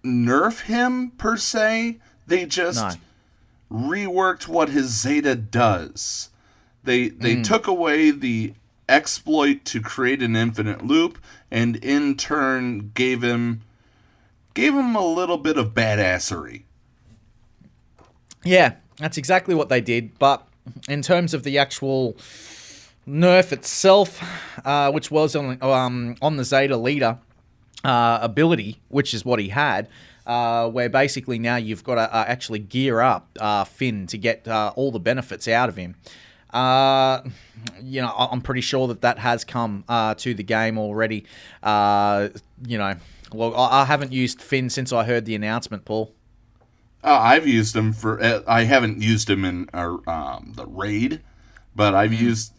nerf him per se. They just reworked what his Zeta does. They took away the exploit to create an infinite loop, and in turn gave him a little bit of badassery. Yeah, that's exactly what they did. But in terms of the actual nerf itself, which was on the Zeta leader ability, which is what he had, where basically now you've got to actually gear up Finn to get all the benefits out of him. I'm pretty sure that has come to the game already. Well, I haven't used Finn since I heard the announcement, Paul. I've used him I haven't used him in the raid, but I've used.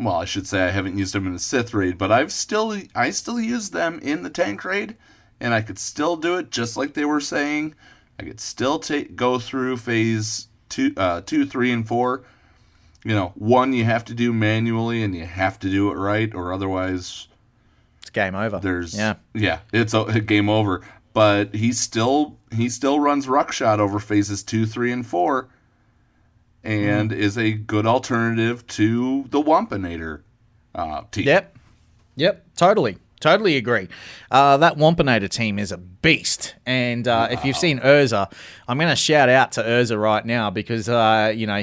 Well, I should say I haven't used them in the Sith raid, but I still use them in the tank raid, and I could still do it just like they were saying. I could still go through phase 2, 3, and 4. 1 you have to do manually, and you have to do it right, or otherwise it's game over. It's a game over. But he still runs Ruckshot over phases 2, 3, and 4. And is a good alternative to the Wampinator team. Yep, totally agree. That Wampinator team is a beast. And if you've seen Urza, I'm going to shout out to Urza right now because,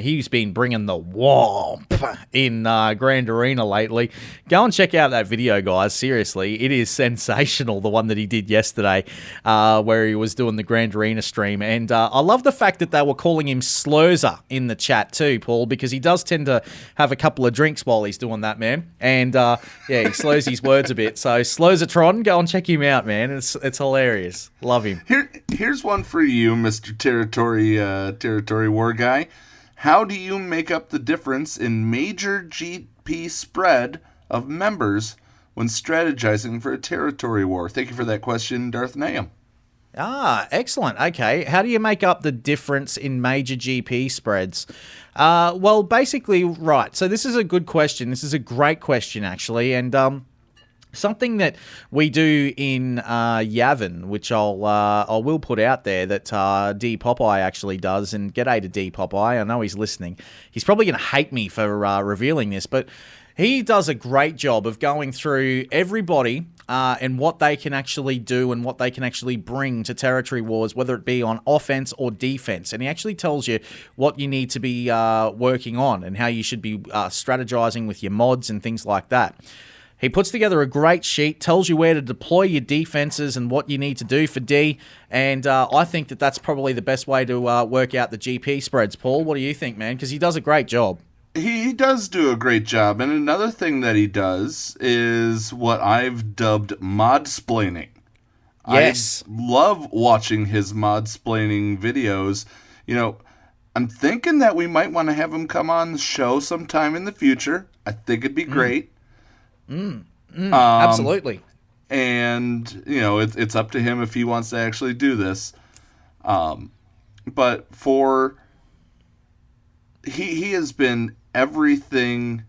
he's been bringing the womp in Grand Arena lately. Go and check out that video, guys. Seriously, it is sensational, the one that he did yesterday where he was doing the Grand Arena stream. And I love the fact that they were calling him Slurzer in the chat too, Paul, because he does tend to have a couple of drinks while he's doing that, man. And, he slows his words a bit. So Urzatron, go and check him out, man. It's hilarious. Love him. Here's one for you, Mr. Territory War Guy. How do you make up the difference in major GP spread of members when strategizing for a territory war? Thank you for that question, Darth Nahum. Excellent. Okay. How do you make up the difference in major GP spreads? Well, basically, right. So this is a good question. This is a great question, actually. And something that we do in Yavin, which I will put out there, that D Popeye actually does, and g'day to D Popeye. I know he's listening. He's probably going to hate me for revealing this, but he does a great job of going through everybody and what they can actually do and what they can actually bring to territory wars, whether it be on offense or defense. And he actually tells you what you need to be working on and how you should be strategizing with your mods and things like that. He puts together a great sheet, tells you where to deploy your defenses and what you need to do for D, and I think that that's probably the best way to work out the GP spreads. Paul, what do you think, man? Because he does a great job. He does do a great job, and another thing that he does is what I've dubbed mod-splaining. Yes. I love watching his mod-splaining videos. I'm thinking that we might want to have him come on the show sometime in the future. I think it'd be great. Absolutely. And, it's up to him if he wants to actually do this. But he has been everything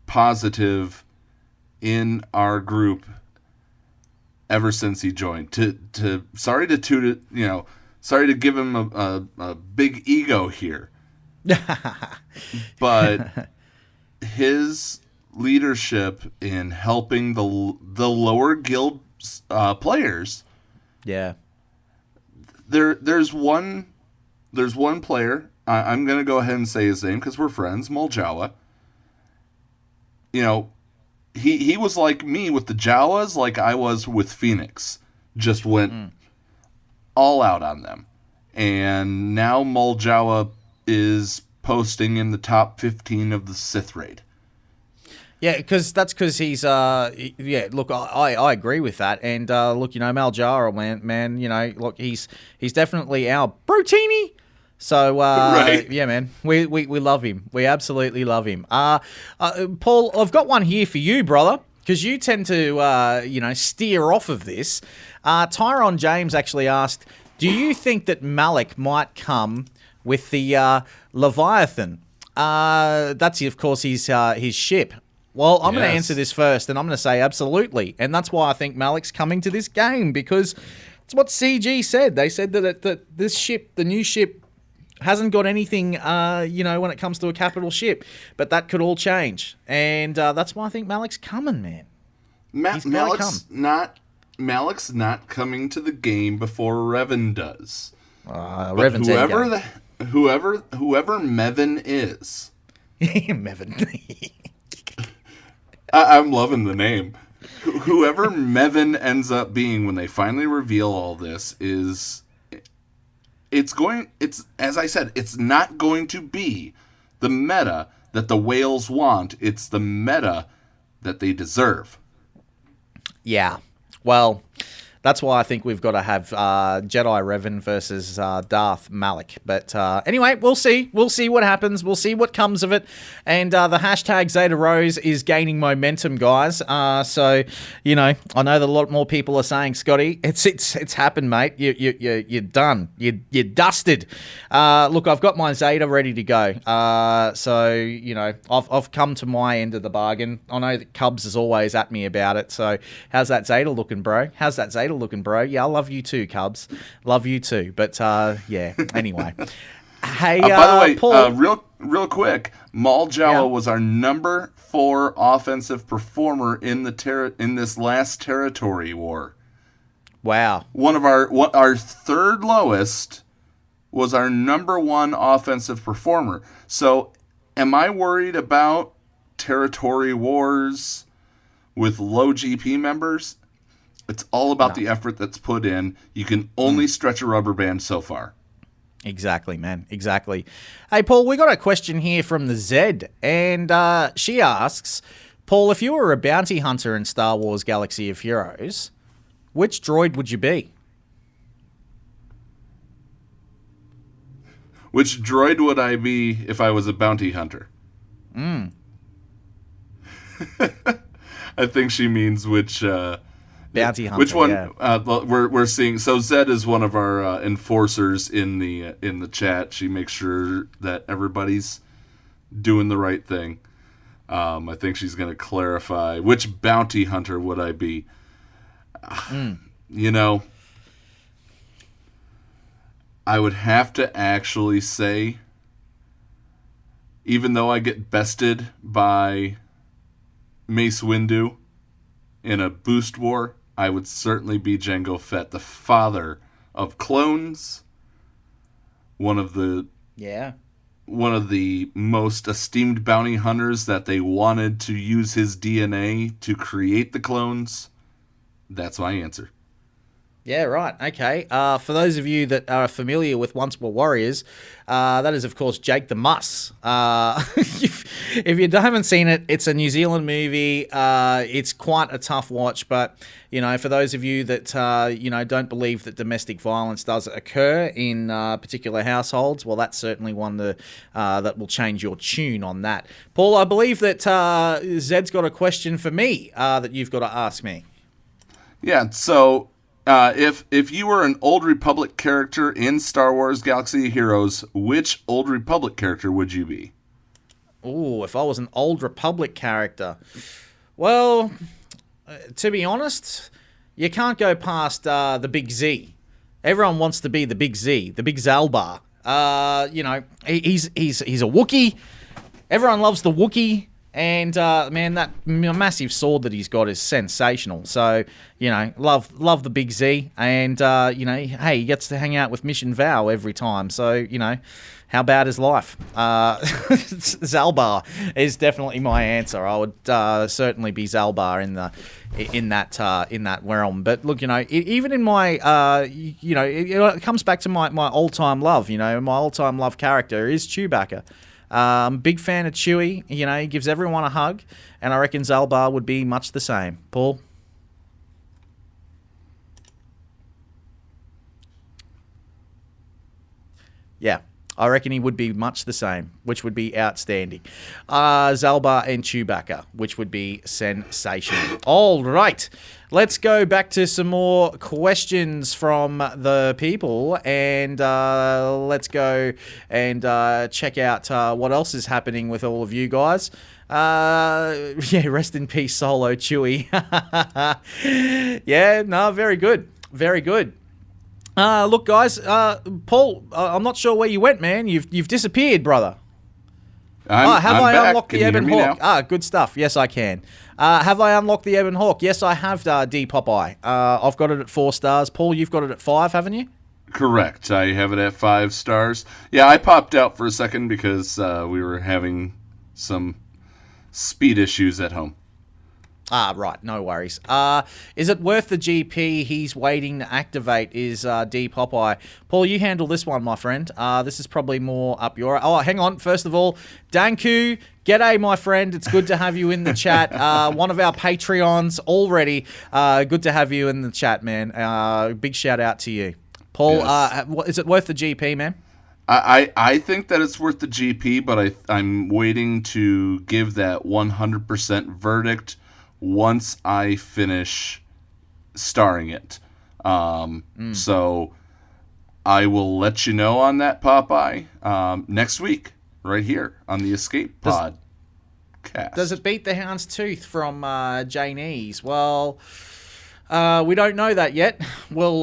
positive in our group ever since he joined. Sorry to give him a big ego here. But his leadership in helping the lower guild players. Yeah. There's one player. I'm gonna go ahead and say his name because we're friends. Moljawa. He was like me with the Jawas, like I was with Phoenix. Just went all out on them, and now Moljawa is posting in the top 15 of the Sith raid. Yeah, because he's look, I agree with that, and look, Maljara, man, look, he's definitely our Brutini. So right. Yeah, man, we love him. We absolutely love him. Paul, I've got one here for you, brother. because you tend to, steer off of this. Tyron James actually asked, do you think that Malik might come with the Leviathan? That's, of course, his ship. Well, I'm going to answer this first, and I'm going to say absolutely. And that's why I think Malik's coming to this game, because it's what CG said. They said that this ship, the new ship, hasn't got anything, when it comes to a capital ship. But that could all change. And that's why I think Malik's coming, man. Malik's not coming to the game before Revan does. Revan's whoever Mevin is. Mevin. I'm loving the name. Whoever Mevin ends up being when they finally reveal all this it's as I said, it's not going to be the meta that the whales want. It's the meta that they deserve. Yeah. Well, that's why I think we've got to have Jedi Revan versus Darth Malik. But anyway, we'll see. We'll see what happens. We'll see what comes of it. And the hashtag Zeta Rose is gaining momentum, guys. So, I know that a lot more people are saying, Scotty, it's happened, mate. You're done. You're dusted. Look, I've got my Zeta ready to go. So, I've come to my end of the bargain. I know that Cubs is always at me about it. So, how's that Zeta looking, bro? How's that Zeta looking, bro? Yeah, I love you too, Cubs. Love you too. But yeah, anyway. Hey, by the way, Paul, real quick, Mal Jawa was our number 4 offensive performer in this last territory war. Wow. Our third lowest was our number 1 offensive performer. So, am I worried about territory wars with low GP members? It's all about the effort that's put in. You can only stretch a rubber band so far. Exactly, man. Exactly. Hey, Paul, we got a question here from the Zed, and she asks, Paul, if you were a bounty hunter in Star Wars Galaxy of Heroes, which droid would you be? Which droid would I be if I was a bounty hunter? I think she means which... bounty hunter. Which one? Yeah. We're seeing. So Zed is one of our enforcers in the chat. She makes sure that everybody's doing the right thing. I think she's going to clarify which bounty hunter would I be. I would have to actually say, even though I get bested by Mace Windu in a boost war, I would certainly be Jango Fett, the father of clones, one of the most esteemed bounty hunters that they wanted to use his DNA to create the clones. That's my answer. Yeah, right. Okay. For those of you that are familiar with Once Were Warriors, that is, of course, Jake the Muss. If you haven't seen it, it's a New Zealand movie. It's quite a tough watch, but, for those of you that, don't believe that domestic violence does occur in particular households, well, that's certainly one that will change your tune on that. Paul, I believe that Zed's got a question for me that you've got to ask me. Yeah, so... If you were an Old Republic character in Star Wars Galaxy of Heroes, which Old Republic character would you be? Ooh, if I was an Old Republic character. Well, to be honest, you can't go past the Big Z. Everyone wants to be the Big Z, the Big Zalbar. He's a Wookiee. Everyone loves the Wookiee. And, man, that massive sword that he's got is sensational. So, love the Big Z. And, hey, he gets to hang out with Mission Val every time. So, how bad is life? Zalbar is definitely my answer. I would certainly be Zalbar in that realm. But look, even in my, it comes back to my all-time love. My all-time love character is Chewbacca. Big fan of Chewie. He gives everyone a hug, and I reckon Zalbar would be much the same. Paul? Yeah. I reckon he would be much the same, which would be outstanding. Zalbar and Chewbacca, which would be sensational. All right, let's go back to some more questions from the people, and let's go and check out what else is happening with all of you guys. Yeah, rest in peace, Solo Chewie. Yeah, no, very good. Very good. Look, guys, Paul, I'm not sure where you went, man. You've disappeared, brother. I'm back. Unlocked Can the you hear Ebon me Hawk? now? Good stuff. Yes, I can. Have I unlocked the Ebon Hawk? Yes, I have, D Popeye. I've got it at 4 stars. Paul, you've got it at 5, haven't you? Correct. I have it at 5 stars. Yeah, I popped out for a second because we were having some speed issues at home. Right. No worries. Is it worth the GP he's waiting to activate is D Popeye. Paul, you handle this one, my friend. This is probably more up your... Oh, hang on. First of all, Danku, g'day, my friend. It's good to have you in the chat. One of our Patreons already. Good to have you in the chat, man. Big shout out to you. Paul, yes. Is it worth the GP, man? I think that it's worth the GP, but I'm waiting to give that 100% verdict once I finish starring it. So I will let you know on that, Popeye, next week, right here on the Escape Pod cast. Does it beat the Hound's Tooth from Jane's? Well, we don't know that yet. We'll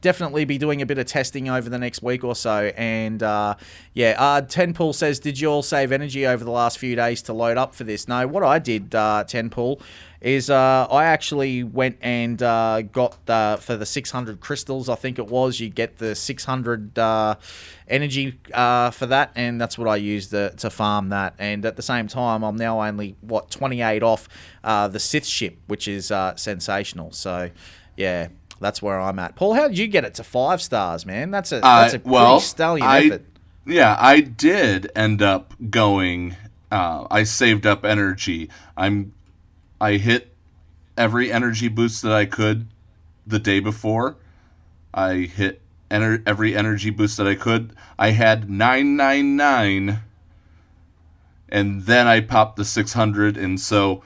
definitely be doing a bit of testing over the next week or so. And Tenpool says, did you all save energy over the last few days to load up for this? No, what I did, Tenpool, is I actually went and got for the 600 crystals, I think it was, you get the 600 energy for that, and that's what I used to farm that. And at the same time, I'm now only, 28 off the Sith ship, which is sensational. So, yeah, that's where I'm at. Paul, how did you get it to 5 stars, man? That's a pretty stallion effort. Yeah, I did end up going, I saved up energy. I hit every energy boost that I could the day before. I hit every energy boost that I could. I had 999, and then I popped the 600, and so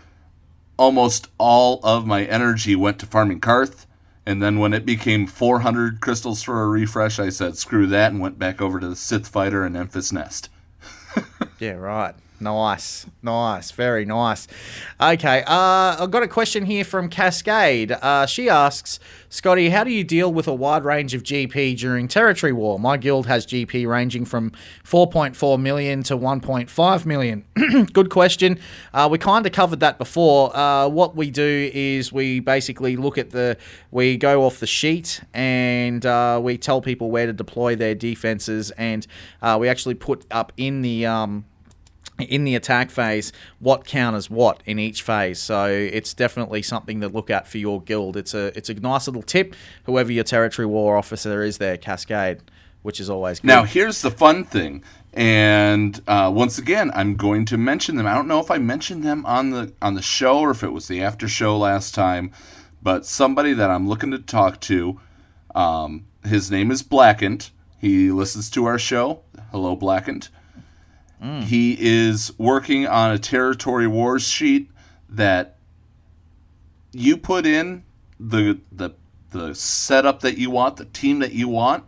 almost all of my energy went to farming Karth. And then when it became 400 crystals for a refresh, I said screw that and went back over to the Sith Fighter and Emphas Nest. Yeah, right. Nice. Very nice. Okay, I've got a question here from Cascade. She asks, Scotty, how do you deal with a wide range of GP during Territory War? My guild has GP ranging from 4.4 million to 1.5 million. Good question. We kind of covered that before. What we do is we basically we go off the sheet and we tell people where to deploy their defenses, and we actually put up in the attack phase what counters what in each phase. So it's definitely something to look at for your guild. It's a nice little tip, whoever your Territory War officer is there, Cascade, which is always good. Now here's the fun thing, and once again I'm going to mention them. I don't know if I mentioned them on the show or if it was the after show last time, but somebody that I'm looking to talk to, his name is Blackened. He listens to our show. Hello, Blackened. He is working on a Territory Wars sheet that you put in the setup that you want, the team that you want,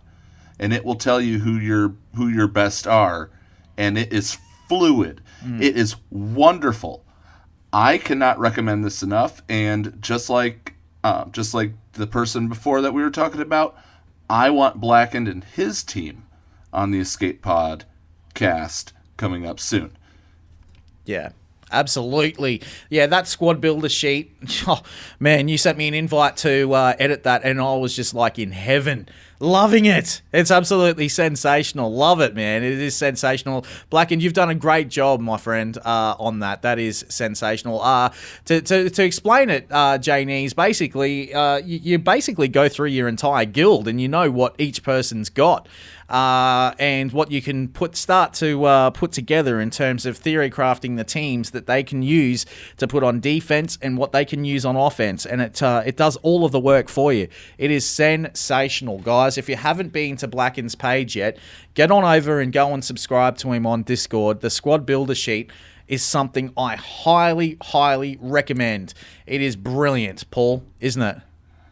and it will tell you who your best are, and it is fluid. It is wonderful. I cannot recommend this enough. And just like the person before that we were talking about, I want Blackened and his team on the Escape Pod cast coming up soon. Yeah, absolutely. Yeah, that squad builder sheet. Oh, man, you sent me an invite to edit that, and I was just like in heaven. Loving it. It's absolutely sensational. Love it, man. It is sensational. Blackened, you've done a great job, my friend, on that. That is sensational. To explain it, Janice, basically, you basically go through your entire guild and you know what each person's got. And what you can start to put together in terms of theory crafting the teams that they can use to put on defense and what they can use on offense. And it does all of the work for you. It is sensational, guys. guys, if you haven't been to Blacken's page yet, get on over and go and subscribe to him on Discord. The Squad Builder Sheet is something I highly, highly recommend. It is brilliant, Paul, isn't it?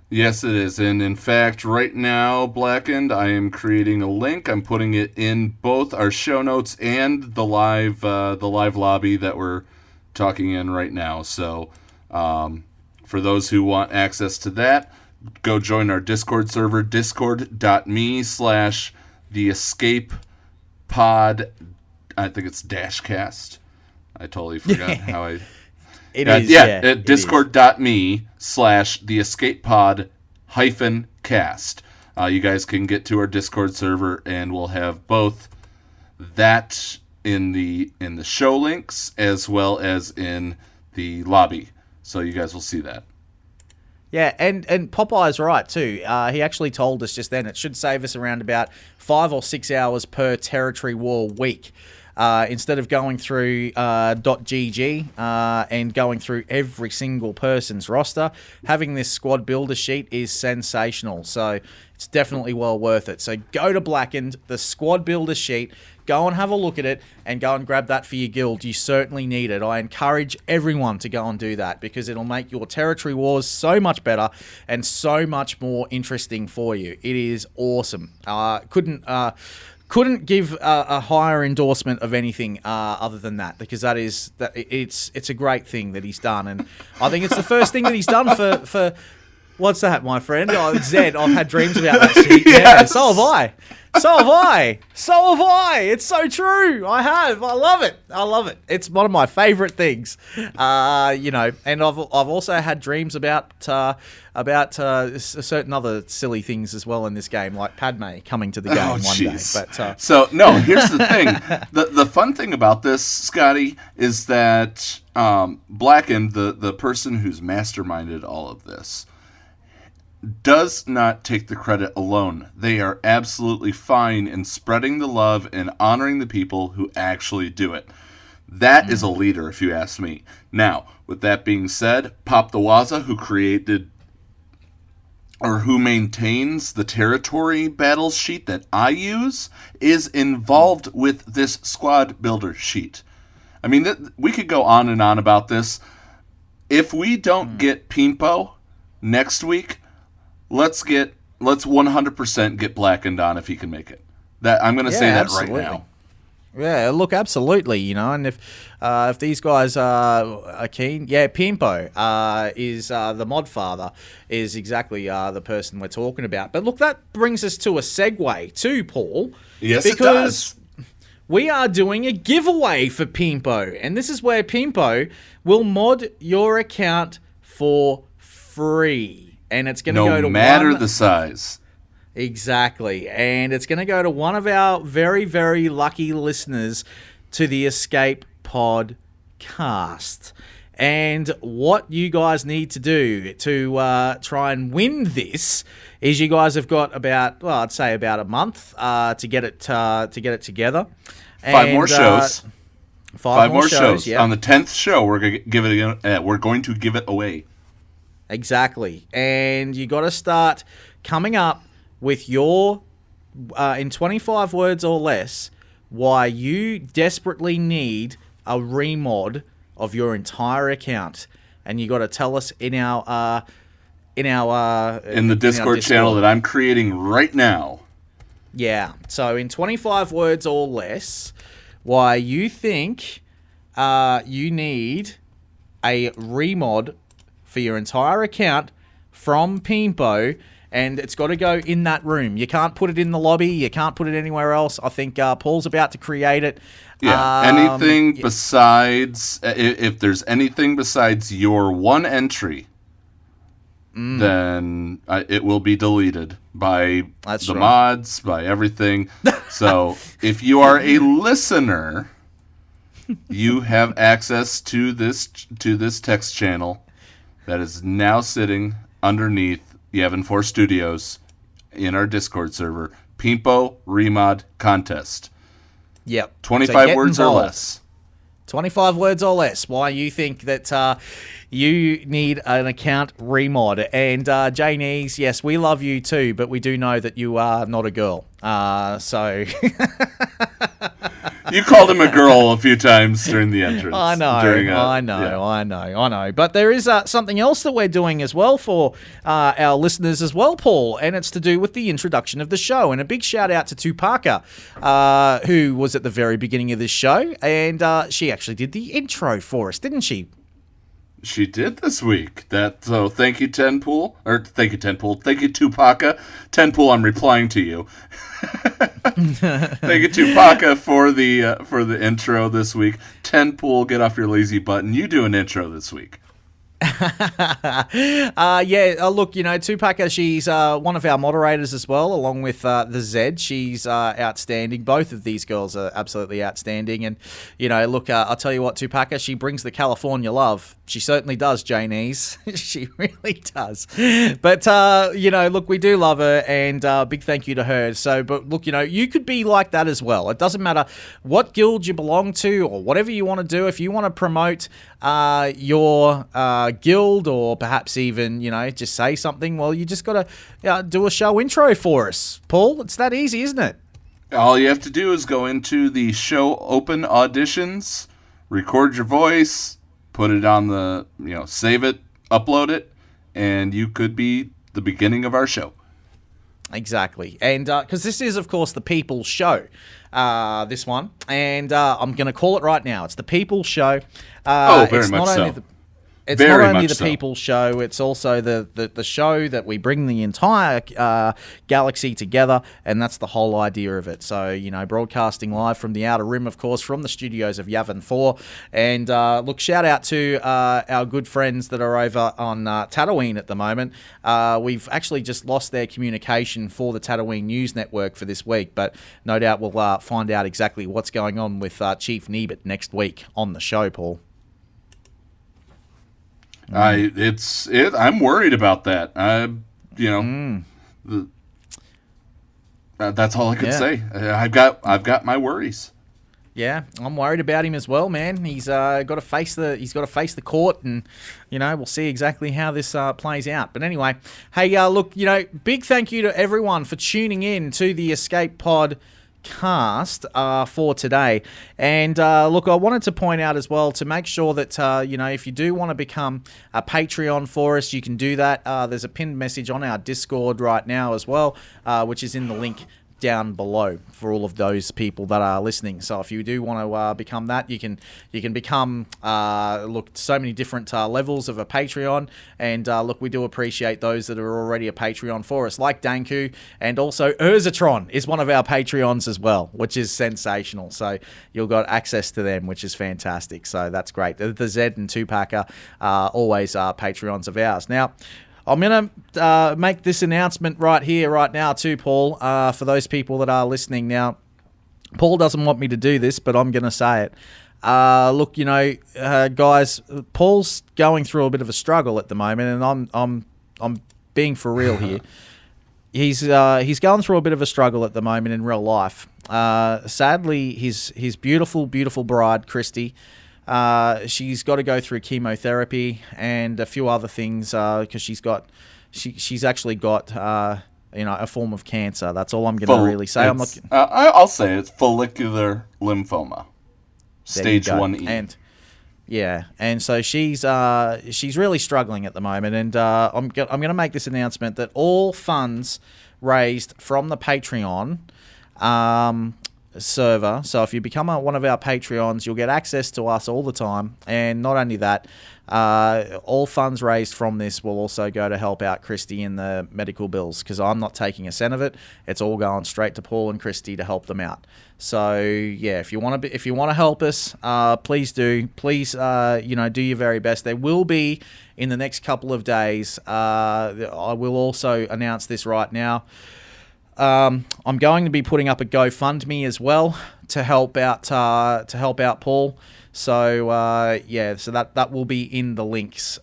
Yes, it is. And in fact, right now, Blackened, I am creating a link. I'm putting it in both our show notes and the live lobby that we're talking in right now. So for those who want access to that, go join our Discord server, discord.me/theescapepod. I think it's -cast. I totally forgot how I... discord.me/theescapepod-cast. You guys can get to our Discord server, and we'll have both that in the show links as well as in the lobby. So you guys will see that. Yeah, and Popeye's right too. He actually told us just then it should save us around about 5 or 6 hours per territory war week. Instead of going through .gg and going through every single person's roster, having this squad builder sheet is sensational. So it's definitely well worth it. So go to Blackened, the squad builder sheet, go and have a look at it, and go and grab that for your guild. You certainly need it. I encourage everyone to go and do that because it'll make your territory wars so much better and so much more interesting for you. It is awesome. Couldn't give a higher endorsement of anything other than that, because it's a great thing that he's done, and I think it's the first thing that he's done for what's that, my friend? Oh, Zed. I've had dreams about that shit. Yes. Yeah, so have I. It's so true. I have. I love it. It's one of my favorite things. And I've also had dreams about certain other silly things as well in this game, like Padme coming to the game one day. But so no, here's the thing. The fun thing about this, Scotty, is that Blackened, the person who's masterminded all of this, does not take the credit alone. They are absolutely fine in spreading the love and honoring the people who actually do it. That is a leader, if you ask me. Now, with that being said, Pop the Waza, who maintains the territory battles sheet that I use, is involved with this squad builder sheet. I mean, we could go on and on about this. If we don't get Pimpo next week, let's 100% get Blackened on if he can make it. That I'm going to say that absolutely. right now. Yeah, look, absolutely, and if these guys are keen, Pimpo is the mod father, is exactly the person we're talking about. But look, that brings us to a segue too, Paul. Yes, because it does. We are doing a giveaway for Pimpo, and this is where Pimpo will mod your account for free. And it's going to go to no matter the size. Exactly. And it's going to go to one of our very, very lucky listeners to the Escape Podcast. And what you guys need to do to try and win this is you guys have got about a month to get it together. Five more shows. Five more shows. Yeah. On the 10th show, we're going to give it away. Exactly. And you got to start coming up with your, in 25 words or less, why you desperately need a remod of your entire account. And you got to tell us in the Discord channel that I'm creating right now. Yeah. So in 25 words or less, why you think you need a remod for your entire account from Pimpo, and it's got to go in that room. You can't put it in the lobby. You can't put it anywhere else. I think Paul's about to create it. Yeah, anything besides, if there's anything besides your one entry, then it will be deleted by mods, by everything. So if you are a listener, you have access to this text channel that is now sitting underneath Yevon 4 Studios in our Discord server. Pimpo Remod Contest. Yep. 25 words involved. or less. 25 words or less why you think that you need an account remod. And Janice, yes, we love you too, but we do know that you are not a girl. So... You called him a girl a few times during the entrance. I know. But there is something else that we're doing as well for our listeners as well, Paul, and it's to do with the introduction of the show. And a big shout out to Tupaka, who was at the very beginning of this show, and she actually did the intro for us, didn't she? She did this week. So thank you, Tenpool. Thank you, Tupaka. Tenpool, I'm replying to you. Thank you, Tupaka, for the intro this week. Tenpool, get off your lazy butt, and you do an intro this week. Look, Tupaka, she's one of our moderators as well, along with the Zed. She's outstanding. Both of these girls are absolutely outstanding. And, look, I'll tell you what, Tupaka, she brings the California love. She certainly does, Janice. She really does. But, look, we do love her, and big thank you to her. So, but look, you could be like that as well. It doesn't matter what guild you belong to or whatever you want to do. If you want to promote your guild, or perhaps even, just say something, well, you just got to do a show intro for us, Paul. It's that easy, isn't it? All you have to do is go into the show open auditions, record your voice, put it on the, save it, upload it, and you could be the beginning of our show. Exactly. And because this is, of course, the People's Show, this one. And I'm going to call it right now. It's the People's Show. Very much so. It's not only the People's Show, it's also the show that we bring the entire galaxy together, and that's the whole idea of it. So, broadcasting live from the Outer Rim, of course, from the studios of Yavin 4. And look, shout out to our good friends that are over on Tatooine at the moment. We've actually just lost their communication for the Tatooine News Network for this week, but no doubt we'll find out exactly what's going on with Chief Nebit next week on the show, Paul. I'm worried about that. That's all I could say. I've got my worries. Yeah, I'm worried about him as well, man. He's got to face the court, and we'll see exactly how this plays out. But anyway, hey, look, big thank you to everyone for tuning in to the Escape Pod cast for today. And look, I wanted to point out as well to make sure that if you do want to become a Patreon for us, you can do that. There's a pinned message on our Discord right now as well, which is in the link down below for all of those people that are listening. So if you do want to become that, you can become so many different levels of a Patreon. And look, we do appreciate those that are already a Patreon for us, like Danku, and also Urzatron is one of our Patreons as well, which is sensational. So you'll got access to them, which is fantastic. So that's great. The Zed and Tupac are always Patreons of ours. Now, I'm going to make this announcement right here, right now too, Paul, for those people that are listening. Now, Paul doesn't want me to do this, but I'm going to say it. Look, guys, Paul's going through a bit of a struggle at the moment, and I'm being for real here. He's going through a bit of a struggle at the moment in real life. Sadly, his beautiful, beautiful bride, Christy, she's got to go through chemotherapy and a few other things because she's actually got a form of cancer. That's all I'm going to really say. I'll say it's follicular lymphoma, stage 1E. And so she's really struggling at the moment. And I'm going to make this announcement that all funds raised from the Patreon server. So if you become one of our Patreons, you'll get access to us all the time. And not only that, all funds raised from this will also go to help out Christy in the medical bills, because I'm not taking a cent of it. It's all going straight to Paul and Christy to help them out. So yeah, if you want to help us, please do. Please, do your very best. There will be in the next couple of days. I will also announce this right now. I'm going to be putting up a GoFundMe as well to help out Paul. So so that will be in the links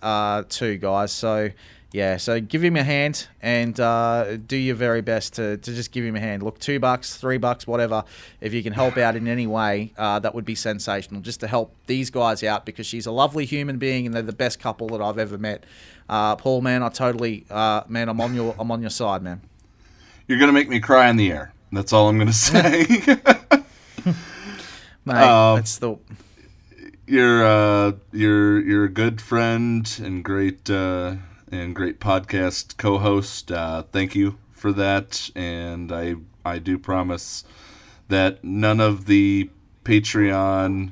too, guys. So Yeah, so give him a hand and do your very best to just give him a hand. Look, $2, $3, whatever. If you can help out in any way, that would be sensational. Just to help these guys out because she's a lovely human being and they're the best couple that I've ever met. Paul, man, man, I'm on your side, man. You're gonna make me cry in the air. That's all I'm gonna say. Mate, that's the. You're a good friend and great podcast co-host. Thank you for that, and I do promise that none of the Patreon